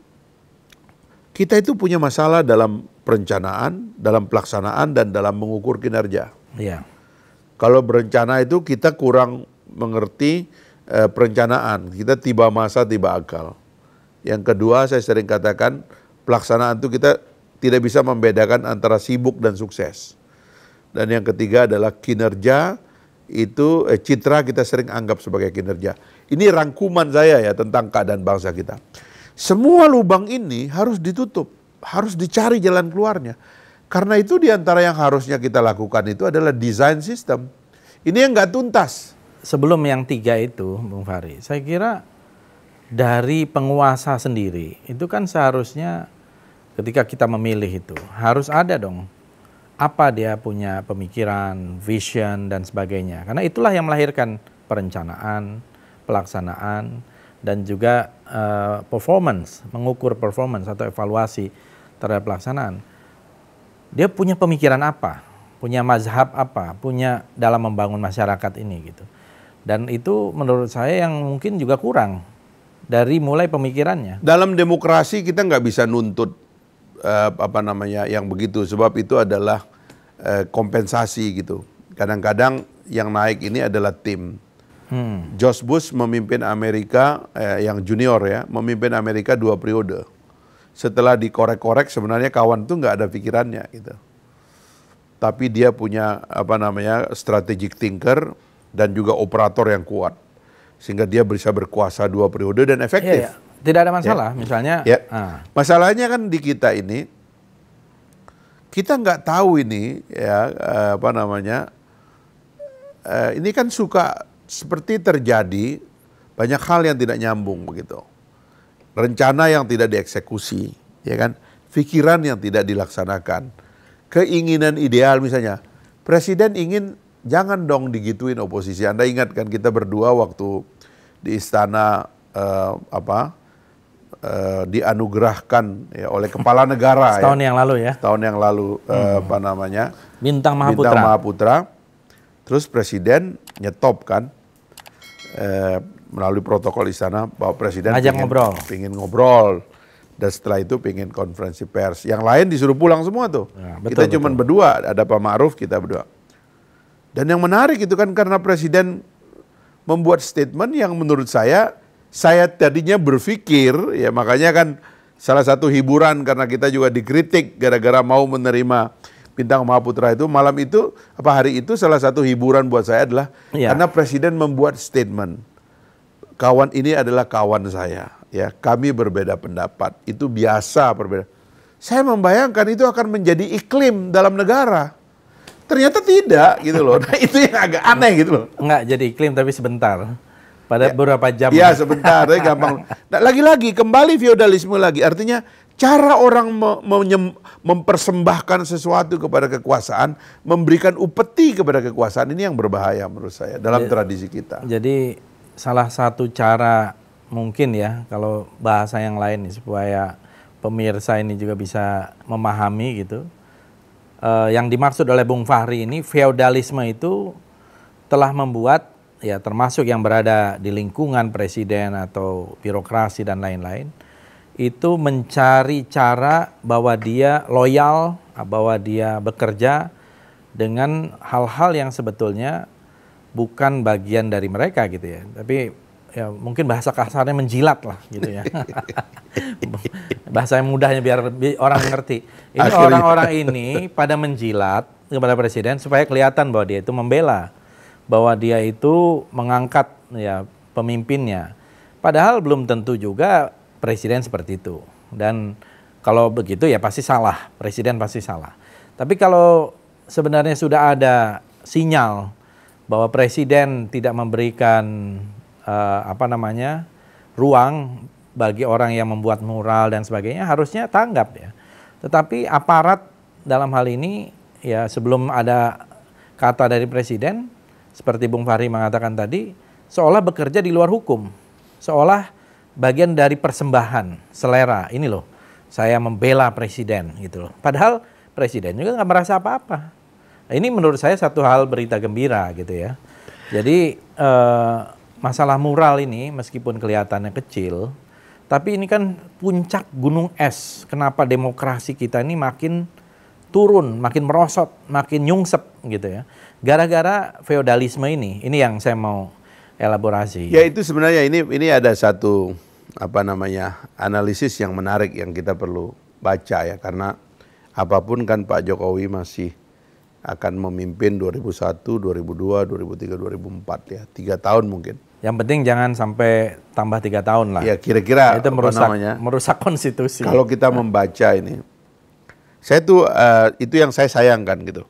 Kita itu punya masalah dalam perencanaan, dalam pelaksanaan dan dalam mengukur kinerja. Iya. Kalau berencana itu kita kurang mengerti perencanaan, kita tiba masa tiba akal. Yang kedua saya sering katakan pelaksanaan itu kita tidak bisa membedakan antara sibuk dan sukses. Dan yang ketiga adalah kinerja itu citra kita sering anggap sebagai kinerja. Ini rangkuman saya ya tentang keadaan bangsa kita. Semua lubang ini harus ditutup, harus dicari jalan keluarnya. Karena itu diantara yang harusnya kita lakukan itu adalah desain sistem. Ini yang nggak tuntas. Sebelum yang 3 itu, Bung Fahri, saya kira dari penguasa sendiri, itu kan seharusnya ketika kita memilih itu, harus ada dong apa dia punya pemikiran, vision, dan sebagainya. Karena itulah yang melahirkan perencanaan, pelaksanaan, dan juga performance, mengukur performance atau evaluasi terhadap pelaksanaan. Dia punya pemikiran apa, punya mazhab apa, punya dalam membangun masyarakat ini gitu. Dan itu menurut saya yang mungkin juga kurang dari mulai pemikirannya. Dalam demokrasi kita nggak bisa nuntut yang begitu, sebab itu adalah kompensasi gitu. Kadang-kadang yang naik ini adalah tim. George Bush memimpin Amerika yang junior ya, memimpin Amerika 2 periode. Setelah dikorek-korek sebenarnya kawan tuh nggak ada pikirannya gitu. Tapi dia punya strategic thinker dan juga operator yang kuat. Sehingga dia bisa berkuasa 2 periode dan efektif. Iya, iya. Tidak ada masalah, misalnya. Ya. Masalahnya kan di kita ini, kita nggak tahu ini ya ini kan suka seperti terjadi banyak hal yang tidak nyambung begitu. Rencana yang tidak dieksekusi, ya kan? Pikiran yang tidak dilaksanakan. Keinginan ideal misalnya, presiden ingin jangan dong digituin oposisi. Anda ingat kan kita berdua waktu di istana dianugerahkan ya, oleh kepala negara setahun yang lalu ya. Tahun yang lalu Bintang Mahaputra. Bintang Mahaputra. Terus presiden nyetop kan melalui protokol istana bahwa presiden pengen ngobrol dan setelah itu pengen konferensi pers. Yang lain disuruh pulang semua tuh. Ya, kita cuma berdua, ada Pak Ma'ruf, kita berdua. Dan yang menarik itu kan karena presiden membuat statement yang menurut saya tadinya berpikir, ya makanya kan salah satu hiburan karena kita juga dikritik gara-gara mau menerima Bintang Mahaputra itu, malam itu, hari itu salah satu hiburan buat saya adalah karena presiden membuat statement, kawan ini adalah kawan saya, ya kami berbeda pendapat, itu biasa berbeda. Saya membayangkan itu akan menjadi iklim dalam negara. Ternyata tidak gitu loh. Nah, itu yang agak aneh gitu loh. Enggak jadi iklim tapi sebentar. Pada beberapa jam. Iya sebentar, gampang. Nah, lagi-lagi kembali feodalisme lagi. Artinya cara orang mempersembahkan sesuatu kepada kekuasaan, memberikan upeti kepada kekuasaan, ini yang berbahaya menurut saya dalam tradisi kita. Jadi salah satu cara mungkin ya, kalau bahasa yang lain nih, supaya pemirsa ini juga bisa memahami gitu, yang dimaksud oleh Bung Fahri ini, feodalisme itu telah membuat, ya termasuk yang berada di lingkungan presiden atau birokrasi dan lain-lain, itu mencari cara bahwa dia loyal, bahwa dia bekerja dengan hal-hal yang sebetulnya bukan bagian dari mereka gitu ya. Tapi ya mungkin bahasa kasarnya menjilat lah gitu ya. Bahasa yang mudahnya biar orang mengerti. Ini orang-orang ini pada menjilat kepada presiden supaya kelihatan bahwa dia itu membela, bahwa dia itu mengangkat ya pemimpinnya. Padahal belum tentu juga presiden seperti itu. Dan kalau begitu ya pasti salah, presiden pasti salah. Tapi kalau sebenarnya sudah ada sinyal bahwa presiden tidak memberikan ruang bagi orang yang membuat mural dan sebagainya, harusnya tanggap ya. Tetapi aparat dalam hal ini ya sebelum ada kata dari presiden, seperti Bung Fahri mengatakan tadi, seolah bekerja di luar hukum, seolah bagian dari persembahan selera. Ini loh, saya membela presiden gitu loh. Padahal presiden juga nggak merasa apa-apa. Nah, ini menurut saya satu hal berita gembira gitu ya. Jadi masalah mural ini meskipun kelihatannya kecil, tapi ini kan puncak gunung es. Kenapa demokrasi kita ini makin turun, makin merosot, makin nyungsep gitu ya. Gara-gara feodalisme ini yang saya mau elaborasi. Ya itu sebenarnya ini ada satu analisis yang menarik yang kita perlu baca ya, karena apapun kan Pak Jokowi masih akan memimpin 2001, 2002, 2003, 2004 ya, 3 tahun mungkin. Yang penting jangan sampai tambah 3 tahun lah. Ya kira-kira itu merusak konstitusi. Kalau kita membaca ini, itu yang saya sayangkan gitu.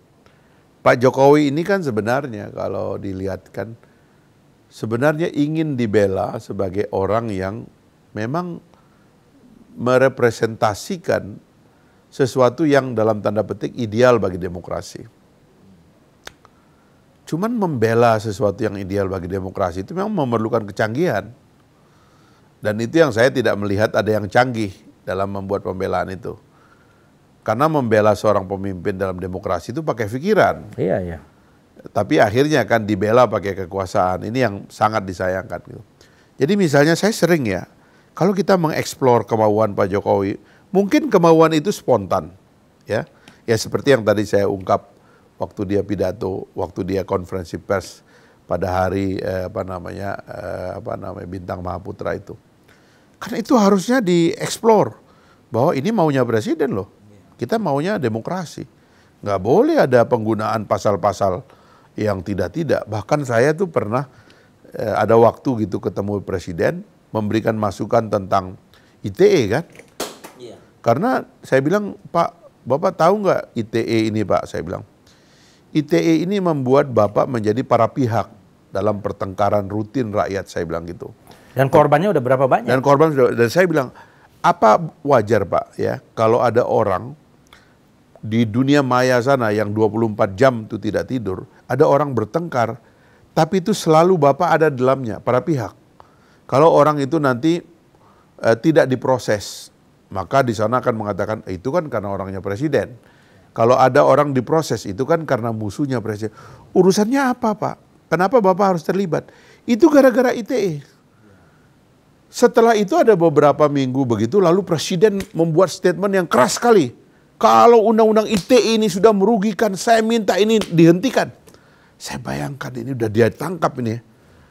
Pak Jokowi ini kan sebenarnya kalau dilihat kan sebenarnya ingin dibela sebagai orang yang memang merepresentasikan sesuatu yang dalam tanda petik ideal bagi demokrasi. Cuman membela sesuatu yang ideal bagi demokrasi itu memang memerlukan kecanggihan. Dan itu yang saya tidak melihat ada yang canggih dalam membuat pembelaan itu. Karena membela seorang pemimpin dalam demokrasi itu pakai pikiran. Iya, iya. Tapi akhirnya kan dibela pakai kekuasaan. Ini yang sangat disayangkan gitu. Jadi misalnya saya sering ya, kalau kita mengeksplor kemauan Pak Jokowi, mungkin kemauan itu spontan, ya. Ya seperti yang tadi saya ungkap waktu dia pidato, waktu dia konferensi pers pada hari Bintang Mahaputra itu. Kan itu harusnya dieksplor bahwa ini maunya presiden loh. Kita maunya demokrasi. Nggak boleh ada penggunaan pasal-pasal yang tidak-tidak. Bahkan saya tuh pernah ada waktu gitu ketemu presiden memberikan masukan tentang ITE kan. Karena saya bilang, Pak, Bapak tahu nggak ITE ini Pak? Saya bilang, ITE ini membuat Bapak menjadi para pihak dalam pertengkaran rutin rakyat, saya bilang gitu. Dan korbannya udah berapa banyak? Dan saya bilang, apa wajar Pak ya kalau ada orang di dunia maya sana yang 24 jam itu tidak tidur, ada orang bertengkar, tapi itu selalu Bapak ada dalamnya, para pihak. Kalau orang itu nanti tidak diproses, maka di sana akan mengatakan itu kan karena orangnya presiden. Kalau ada orang diproses itu kan karena musuhnya presiden. Urusannya apa Pak? Kenapa Bapak harus terlibat? Itu gara-gara ITE. Setelah itu ada beberapa minggu begitu, lalu presiden membuat statement yang keras sekali. Kalau undang-undang ITE ini sudah merugikan, saya minta ini dihentikan. Saya bayangkan ini udah dia tangkap ini.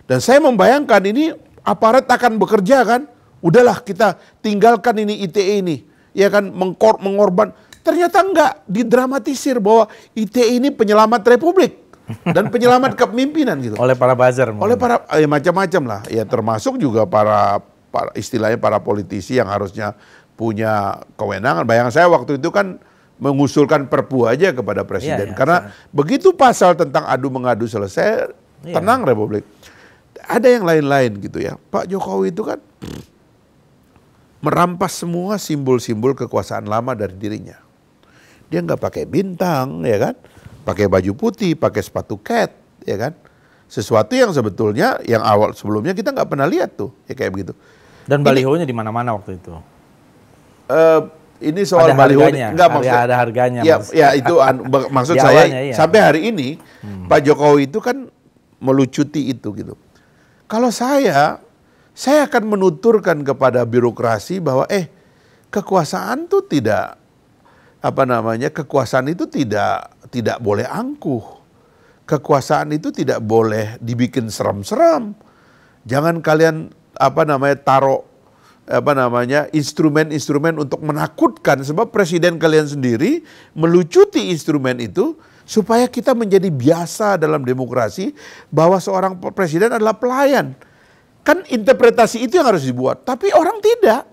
Dan saya membayangkan ini aparat akan bekerja kan. Udahlah kita tinggalkan ini ITE ini. Ya kan mengorban. Ternyata enggak, didramatisir bahwa ITE ini penyelamat republik dan penyelamat kepemimpinan gitu. Oleh para buzzer. Oleh para macam-macam lah. Ya termasuk juga istilahnya para politisi yang harusnya punya kewenangan. Bayangan saya waktu itu kan mengusulkan perpu aja kepada presiden. Karena begitu pasal tentang adu mengadu selesai, tenang republik. Ada yang lain-lain gitu ya. Pak Jokowi itu kan merampas semua simbol-simbol kekuasaan lama dari dirinya. Dia nggak pakai bintang, ya kan? Pakai baju putih, pakai sepatu cat, ya kan? Sesuatu yang sebetulnya yang awal sebelumnya kita nggak pernah lihat tuh, ya kayak begitu. Dan balihonya di mana-mana waktu itu. ini soal ada baliho harganya, enggak maksud ada harganya. ya, ya itu maksud Di saya awalnya, iya. sampai hari ini Pak Jokowi itu kan melucuti itu gitu. Kalau saya akan menuturkan kepada birokrasi bahwa kekuasaan tuh tidak kekuasaan itu tidak boleh angkuh. Kekuasaan itu tidak boleh dibikin seram-seram. Jangan kalian taruh instrumen-instrumen untuk menakutkan, sebab presiden kalian sendiri melucuti instrumen itu supaya kita menjadi biasa dalam demokrasi bahwa seorang presiden adalah pelayan. Kan interpretasi itu yang harus dibuat, tapi orang tidak.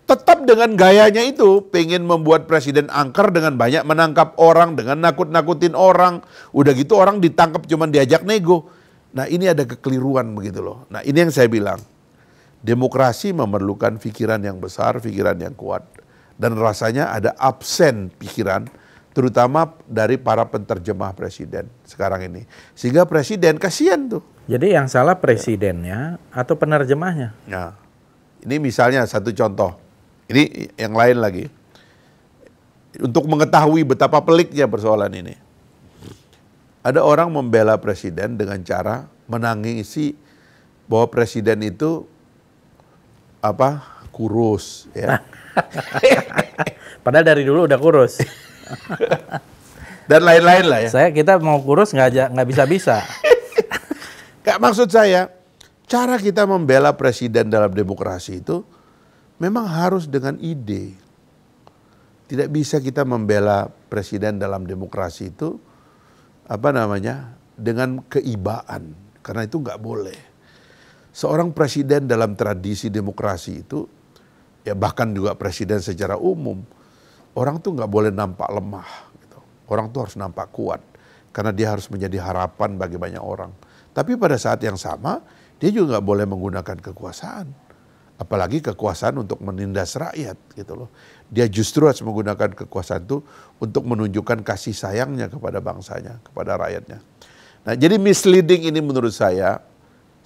Tetap dengan gayanya itu, pengen membuat presiden angker dengan banyak menangkap orang, dengan nakut-nakutin orang. Udah gitu orang ditangkap cuma diajak nego. Nah ini ada kekeliruan begitu loh. Nah ini yang saya bilang. Demokrasi memerlukan pikiran yang besar, pikiran yang kuat. Dan rasanya ada absen pikiran, terutama dari para penterjemah presiden sekarang ini. Sehingga presiden kasihan tuh. Jadi yang salah presidennya atau penerjemahnya? Nah, ini misalnya satu contoh. Ini yang lain lagi. Untuk mengetahui betapa peliknya persoalan ini. Ada orang membela presiden dengan cara menangisi bahwa presiden itu kurus ya. Padahal dari dulu udah kurus. Dan lain-lain lah ya. Kita mau kurus nggak bisa-bisa. Gak, maksud saya, cara kita membela presiden dalam demokrasi itu memang harus dengan ide. Tidak bisa kita membela presiden dalam demokrasi itu dengan keibaan, karena itu nggak boleh. Seorang presiden dalam tradisi demokrasi itu, ya bahkan juga presiden secara umum, orang tuh nggak boleh nampak lemah. Gitu. Orang tuh harus nampak kuat, karena dia harus menjadi harapan bagi banyak orang. Tapi pada saat yang sama, dia juga nggak boleh menggunakan kekuasaan. Apalagi kekuasaan untuk menindas rakyat gitu loh. Dia justru harus menggunakan kekuasaan itu untuk menunjukkan kasih sayangnya kepada bangsanya, kepada rakyatnya. Nah jadi misleading ini menurut saya,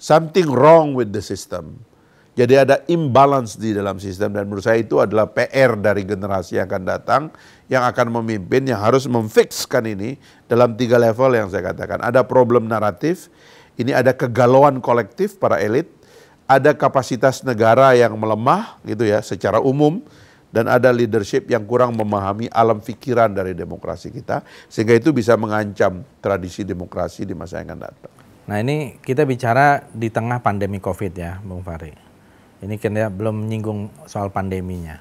something wrong with the system. Jadi ada imbalance di dalam sistem, dan menurut saya itu adalah PR dari generasi yang akan datang, yang akan memimpin, yang harus memfixkan ini dalam 3 level yang saya katakan. Ada problem naratif, ini ada kegalauan kolektif para elit, ada kapasitas negara yang melemah gitu ya secara umum, dan ada leadership yang kurang memahami alam pikiran dari demokrasi kita, sehingga itu bisa mengancam tradisi demokrasi di masa yang akan datang. Nah ini kita bicara di tengah pandemi COVID ya Bung Fahri. Ini kita belum menyinggung soal pandeminya.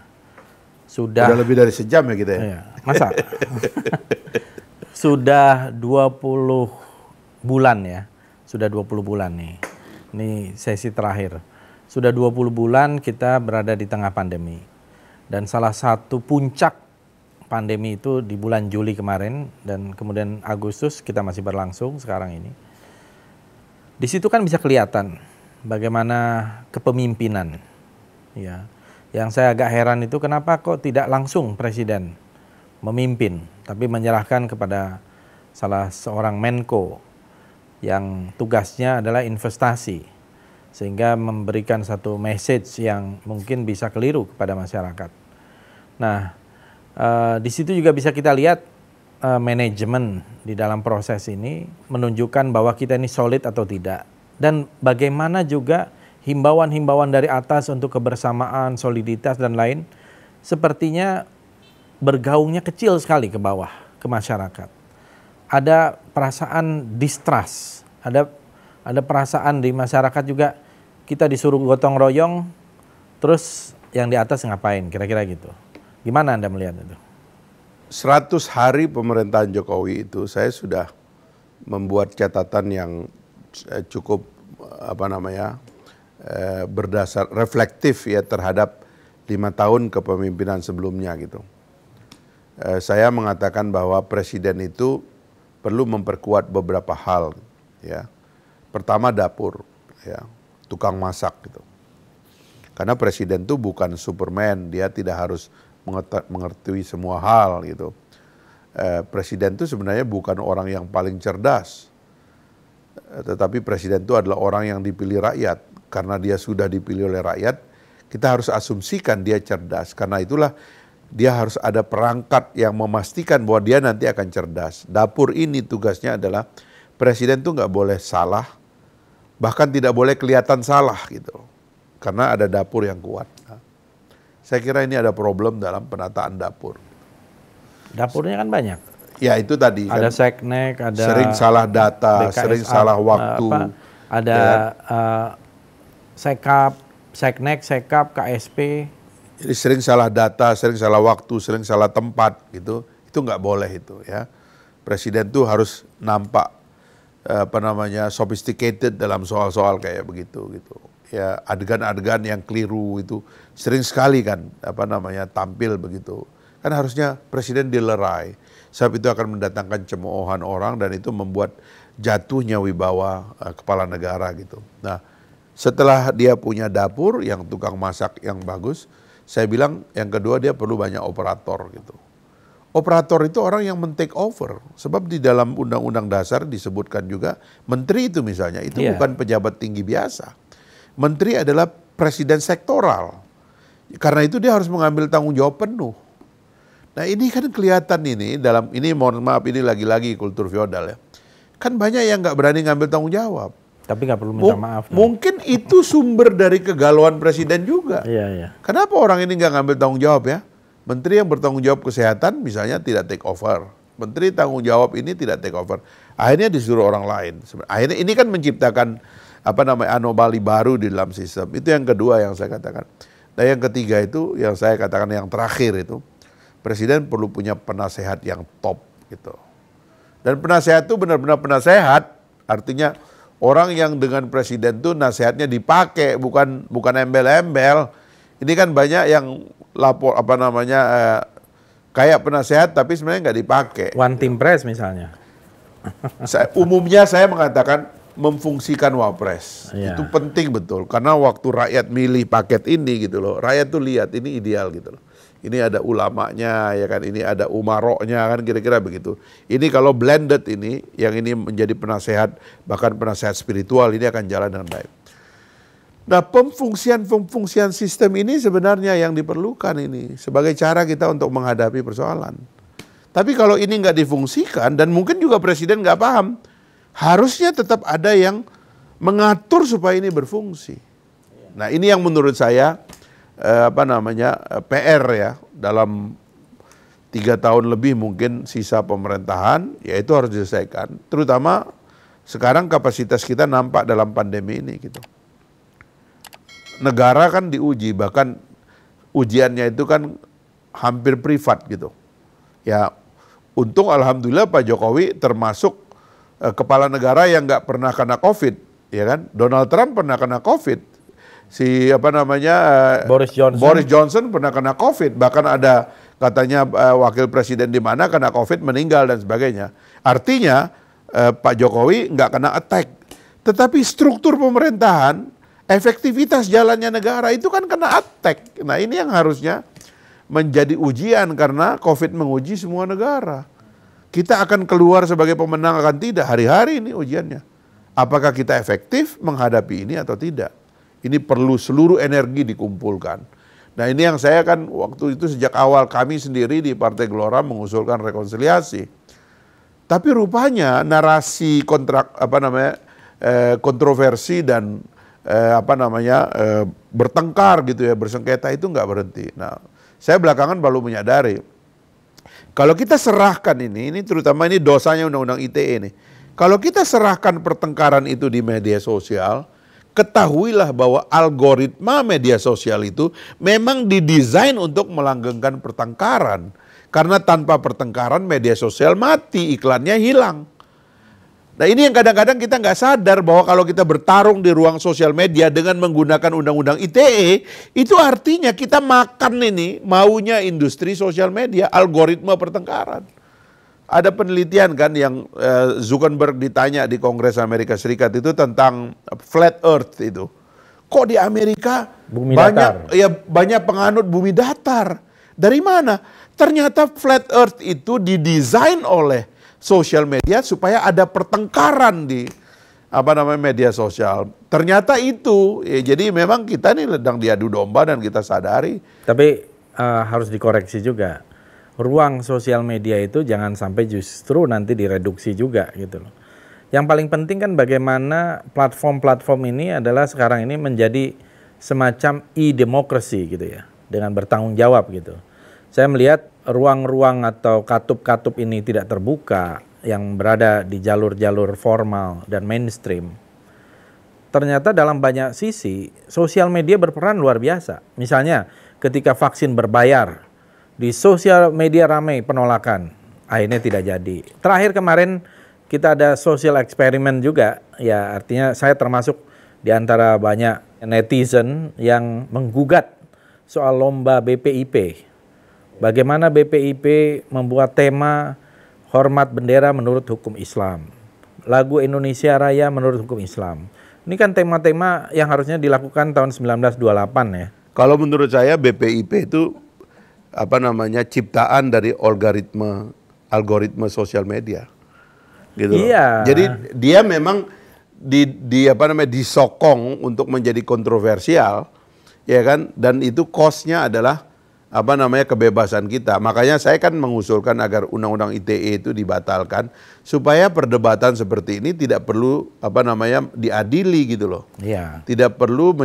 Sudah lebih dari sejam ya kita ya? Iya, masa? Sudah 20 bulan ya, sudah 20 bulan nih. Ini sesi terakhir. Sudah 20 bulan kita berada di tengah pandemi. Dan salah satu puncak pandemi itu di bulan Juli kemarin, dan kemudian Agustus kita masih berlangsung sekarang ini. Di situ kan bisa kelihatan bagaimana kepemimpinan. Ya. Yang saya agak heran itu kenapa kok tidak langsung presiden memimpin, tapi menyerahkan kepada salah seorang Menko yang tugasnya adalah investasi, sehingga memberikan satu message yang mungkin bisa keliru kepada masyarakat. Nah, di situ juga bisa kita lihat manajemen di dalam proses ini menunjukkan bahwa kita ini solid atau tidak, dan bagaimana juga himbauan-himbauan dari atas untuk kebersamaan, soliditas dan lain sepertinya bergaungnya kecil sekali ke bawah, ke masyarakat. Ada perasaan distrust, ada perasaan di masyarakat juga kita disuruh gotong royong, terus yang di atas ngapain, kira-kira gitu. Gimana Anda melihat itu? 100 hari pemerintahan Jokowi itu saya sudah membuat catatan yang cukup berdasar reflektif ya terhadap 5 tahun kepemimpinan sebelumnya gitu. Saya mengatakan bahwa presiden itu perlu memperkuat beberapa hal ya. Pertama dapur ya, tukang masak gitu. Karena presiden itu bukan Superman, dia tidak harus mengerti semua hal gitu. Presiden itu sebenarnya bukan orang yang paling cerdas, tetapi presiden itu adalah orang yang dipilih rakyat. Karena dia sudah dipilih oleh rakyat, kita harus asumsikan dia cerdas. Karena itulah dia harus ada perangkat yang memastikan bahwa dia nanti akan cerdas. Dapur ini tugasnya adalah presiden tuh nggak boleh salah, bahkan tidak boleh kelihatan salah gitu, karena ada dapur yang kuat. Nah, saya kira ini ada problem dalam penataan dapur. Dapurnya kan banyak. Ya itu tadi Ada kan, seknek, ada sering salah data, BKSA, sering salah waktu, ada sekap, seknek, sekap, KSP. jadi sering salah data, sering salah waktu, sering salah tempat gitu. Itu nggak boleh itu ya. Presiden tuh harus nampak sophisticated dalam soal-soal kayak begitu gitu. Ya adegan-adegan yang keliru itu sering sekali kan tampil begitu. Kan harusnya presiden dilerai. Sebab itu akan mendatangkan cemoohan orang dan itu membuat jatuhnya wibawa kepala negara gitu. Nah, setelah dia punya dapur yang tukang masak yang bagus, saya bilang yang kedua dia perlu banyak operator gitu. Operator itu orang yang men-take over. Sebab di dalam Undang-Undang Dasar disebutkan juga menteri itu misalnya, itu bukan pejabat tinggi biasa. Menteri adalah presiden sektoral. Karena itu dia harus mengambil tanggung jawab penuh. Nah ini kan kelihatan ini mohon maaf ini lagi-lagi kultur feodal ya. Kan banyak yang nggak berani ngambil tanggung jawab. Tapi nggak perlu minta maaf. Mungkin itu sumber dari kegalauan presiden juga. Iya. Kenapa orang ini nggak ngambil tanggung jawab ya? Menteri yang bertanggung jawab kesehatan misalnya tidak take over. Menteri tanggung jawab ini tidak take over. Akhirnya disuruh orang lain. Akhirnya ini kan menciptakan anomali baru di dalam sistem. Itu yang kedua yang saya katakan. Nah yang ketiga itu yang saya katakan yang terakhir itu, presiden perlu punya penasehat yang top gitu. Dan penasehat itu benar-benar penasehat, artinya orang yang dengan presiden itu nasihatnya dipakai, bukan embel-embel. Ini kan banyak yang lapor kayak penasehat tapi sebenarnya nggak dipakai. One team press misalnya. Umumnya saya mengatakan memfungsikan wapres. Ya. Itu penting betul karena waktu rakyat milih paket ini gitu loh, rakyat tuh lihat ini ideal gitu loh. Ini ada ulamanya ya kan, ini ada umaroknya kan kira-kira begitu. Ini kalau blended ini, yang ini menjadi penasehat bahkan penasehat spiritual, ini akan jalan dengan baik. Nah pemfungsian sistem ini sebenarnya yang diperlukan ini sebagai cara kita untuk menghadapi persoalan. Tapi kalau ini nggak difungsikan dan mungkin juga presiden nggak paham, harusnya tetap ada yang mengatur supaya ini berfungsi. Nah ini yang menurut saya PR ya dalam 3 tahun lebih mungkin sisa pemerintahan, yaitu harus diselesaikan. Terutama sekarang kapasitas kita nampak dalam pandemi ini gitu. Negara kan diuji, bahkan ujiannya itu kan hampir privat gitu. Ya untung alhamdulillah Pak Jokowi termasuk kepala negara yang nggak pernah kena COVID, ya kan? Donald Trump pernah kena COVID, Boris Johnson pernah kena COVID, bahkan ada katanya wakil presiden di mana kena COVID meninggal dan sebagainya. Artinya Pak Jokowi nggak kena attack, tetapi struktur pemerintahan, efektivitas jalannya negara itu kan kena attack. Nah ini yang harusnya menjadi ujian karena COVID menguji semua negara. Kita akan keluar sebagai pemenang akan tidak, hari-hari ini ujiannya. Apakah kita efektif menghadapi ini atau tidak? Ini perlu seluruh energi dikumpulkan. Nah ini yang saya kan waktu itu sejak awal kami sendiri di Partai Gelora mengusulkan rekonsiliasi. Tapi rupanya narasi kontroversi dan bertengkar gitu ya, bersengketa itu nggak berhenti. Nah saya belakangan baru menyadari, kalau kita serahkan ini terutama ini dosanya Undang-Undang ITE ini. Kalau kita serahkan pertengkaran itu di media sosial, ketahuilah bahwa algoritma media sosial itu memang didesain untuk melanggengkan pertengkaran. Karena tanpa pertengkaran media sosial mati, iklannya hilang. Nah ini yang kadang-kadang kita nggak sadar bahwa kalau kita bertarung di ruang sosial media dengan menggunakan Undang-Undang ITE, itu artinya kita makan ini maunya industri sosial media, algoritma pertengkaran. Ada penelitian kan yang Zuckerberg ditanya di Kongres Amerika Serikat itu tentang flat earth itu. Kok di Amerika banyak penganut bumi datar. Dari mana? Ternyata flat earth itu didesain oleh sosial media supaya ada pertengkaran di media sosial. Ternyata itu, ya, jadi memang kita nih sedang diadu domba dan kita sadari. Tapi harus dikoreksi juga. Ruang sosial media itu jangan sampai justru nanti direduksi juga gitu loh. Yang paling penting kan bagaimana platform-platform ini adalah sekarang ini menjadi semacam e-demokrasi gitu ya, dengan bertanggung jawab gitu. Saya melihat ruang-ruang atau katup-katup ini tidak terbuka yang berada di jalur-jalur formal dan mainstream. Ternyata dalam banyak sisi sosial media berperan luar biasa. Misalnya ketika vaksin berbayar, di sosial media ramai penolakan, akhirnya tidak jadi. Terakhir kemarin kita ada social eksperimen juga, ya artinya saya termasuk di antara banyak netizen yang menggugat soal lomba BPIP. Bagaimana BPIP membuat tema hormat bendera menurut hukum Islam, lagu Indonesia Raya menurut hukum Islam. Ini kan tema-tema yang harusnya dilakukan tahun 1928 ya. Kalau menurut saya BPIP itu ciptaan dari algoritma sosial media. Gitu loh. Iya. Jadi dia memang disokong untuk menjadi kontroversial, ya kan? Dan itu cost-nya adalah kebebasan kita. Makanya saya kan mengusulkan agar undang-undang ITE itu dibatalkan supaya perdebatan seperti ini tidak perlu diadili gitu loh. Iya. Tidak perlu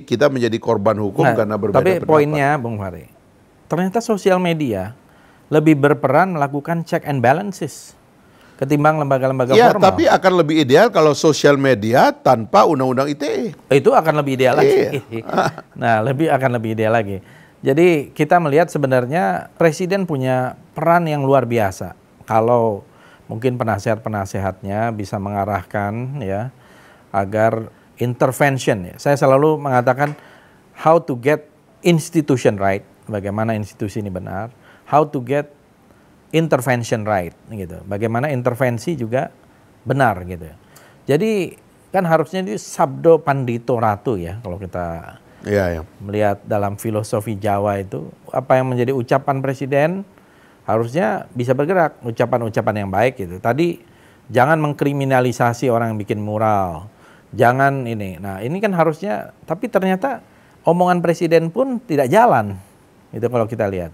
kita menjadi korban hukum karena berbeda tapi pendapat. poinnya Bung Fahri, ternyata sosial media lebih berperan melakukan check and balances ketimbang lembaga-lembaga Ya, formal. tapi akan lebih ideal kalau sosial media tanpa undang-undang ITE. Itu akan lebih ideal lagi. Iya. Nah, akan lebih ideal lagi. Jadi kita melihat sebenarnya Presiden punya peran yang luar biasa. Kalau mungkin penasehat-penasehatnya bisa mengarahkan ya agar intervention. Ya. Saya selalu mengatakan how to get institution right, bagaimana institusi ini benar, how to get intervention right gitu. Bagaimana intervensi juga benar gitu. Jadi kan harusnya ini sabdo pandito ratu ya kalau kita melihat dalam filosofi Jawa itu apa yang menjadi ucapan presiden harusnya bisa bergerak, ucapan-ucapan yang baik gitu. Tadi jangan mengkriminalisasi orang yang bikin mural. Jangan ini. Nah, ini kan harusnya tapi ternyata omongan presiden pun tidak jalan. Itu kalau kita lihat.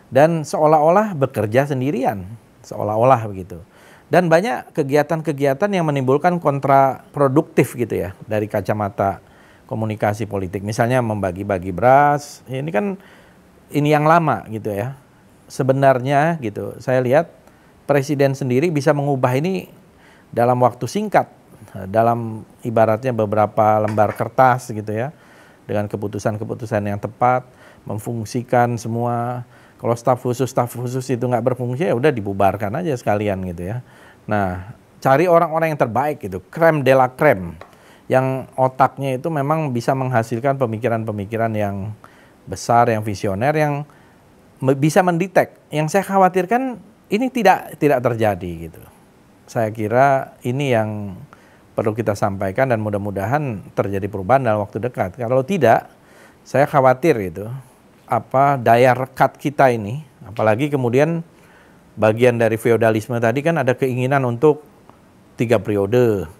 Dan seolah-olah bekerja sendirian, seolah-olah begitu. Dan banyak kegiatan-kegiatan yang menimbulkan kontraproduktif gitu ya dari kacamata komunikasi politik. Misalnya membagi-bagi beras, ini kan ini yang lama gitu ya. Sebenarnya gitu, saya lihat presiden sendiri bisa mengubah ini dalam waktu singkat, dalam ibaratnya beberapa lembar kertas gitu ya, dengan keputusan-keputusan yang tepat, memfungsikan semua. Kalau staf khusus itu nggak berfungsi ya udah dibubarkan aja sekalian gitu ya. Nah, cari orang-orang yang terbaik gitu, crème de la crème, yang otaknya itu memang bisa menghasilkan pemikiran-pemikiran yang besar, yang visioner, yang bisa mendetek. Yang saya khawatirkan ini tidak terjadi gitu. Saya kira ini yang perlu kita sampaikan dan mudah-mudahan terjadi perubahan dalam waktu dekat. Kalau tidak, saya khawatir gitu. Daya rekat kita ini, apalagi kemudian bagian dari feodalisme tadi kan ada keinginan untuk 3 periode.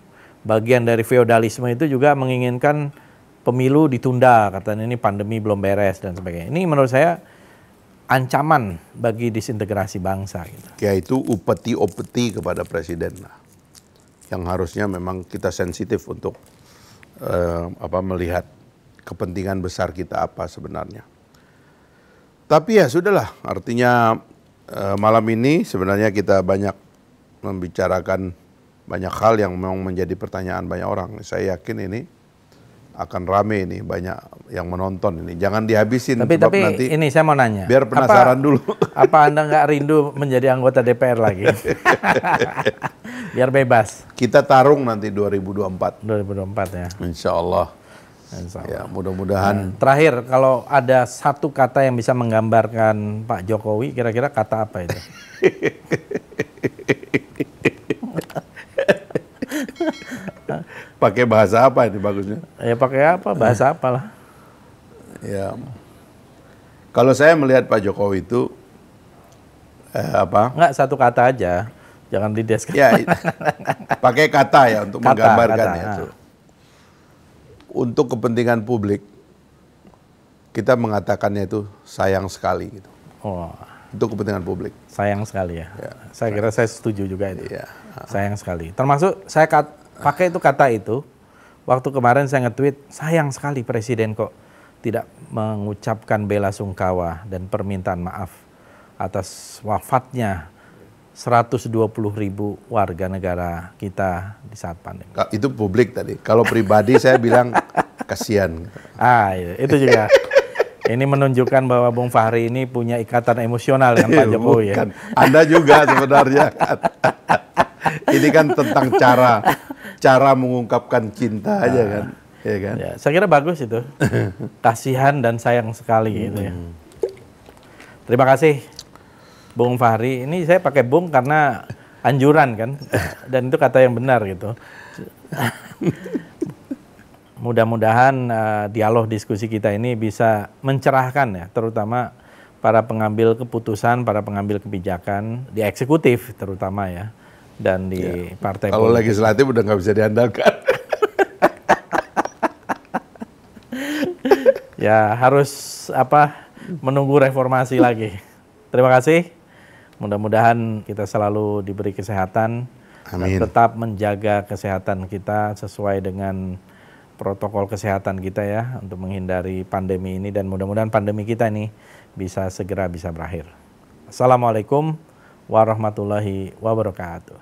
Bagian dari feodalisme itu juga menginginkan pemilu ditunda, katanya ini pandemi belum beres dan sebagainya. Ini menurut saya ancaman bagi disintegrasi bangsa gitu. Ya itu upeti-upeti kepada presiden lah. Yang harusnya memang kita sensitif untuk melihat kepentingan besar kita apa sebenarnya. Tapi ya sudahlah, artinya malam ini sebenarnya kita banyak membicarakan banyak hal yang memang menjadi pertanyaan banyak orang. Saya yakin ini akan rame ini, banyak yang menonton ini. Jangan dihabisin. Tapi nanti ini saya mau nanya. Biar penasaran dulu. Apa Anda nggak rindu menjadi anggota DPR lagi? Biar bebas. Kita tarung nanti 2024. 2024 ya. Insya Allah. Ya, mudah-mudahan. Terakhir, kalau ada satu kata yang bisa menggambarkan Pak Jokowi, kira-kira kata apa itu? Pakai bahasa apa ini bagusnya? Ya pakai apa? Bahasa apalah. Ya. Kalau saya melihat Pak Jokowi itu Enggak, satu kata aja. Jangan dideskripsikan. Ya, pakai kata ya untuk menggambarkan itu. Untuk kepentingan publik, kita mengatakannya itu sayang sekali gitu. Oh, Itu kepentingan publik. sayang sekali ya. Ya. Saya kira saya setuju juga itu. Iya. Sayang sekali. Termasuk saya pakai itu kata itu waktu kemarin saya nge-tweet, sayang sekali Presiden kok tidak mengucapkan bela sungkawa dan permintaan maaf atas wafatnya 120.000 warga negara kita di saat pandemi. Itu publik tadi. Kalau pribadi saya bilang kasihan. Iya, itu juga. Ini menunjukkan bahwa Bung Fahri ini punya ikatan emosional dengan Pak Jokowi ya. Bukan. Anda juga sebenarnya. Ini kan tentang cara mengungkapkan cinta aja kan. Ya kan? Ya, saya kira bagus itu. Kasihan dan sayang sekali gitu ya. Terima kasih Bung Fahri. Ini saya pakai Bung karena anjuran kan. Dan itu kata yang benar gitu. Mudah-mudahan dialog diskusi kita ini bisa mencerahkan ya, terutama para pengambil keputusan, para pengambil kebijakan di eksekutif terutama ya, dan di partai Kalau politik. legislatif udah nggak bisa diandalkan. Ya harus menunggu reformasi lagi. Terima kasih. Mudah-mudahan kita selalu diberi kesehatan. Amin. Dan tetap menjaga kesehatan kita sesuai dengan protokol kesehatan kita ya, untuk menghindari pandemi ini, dan mudah-mudahan pandemi kita ini bisa segera berakhir. Assalamualaikum warahmatullahi wabarakatuh.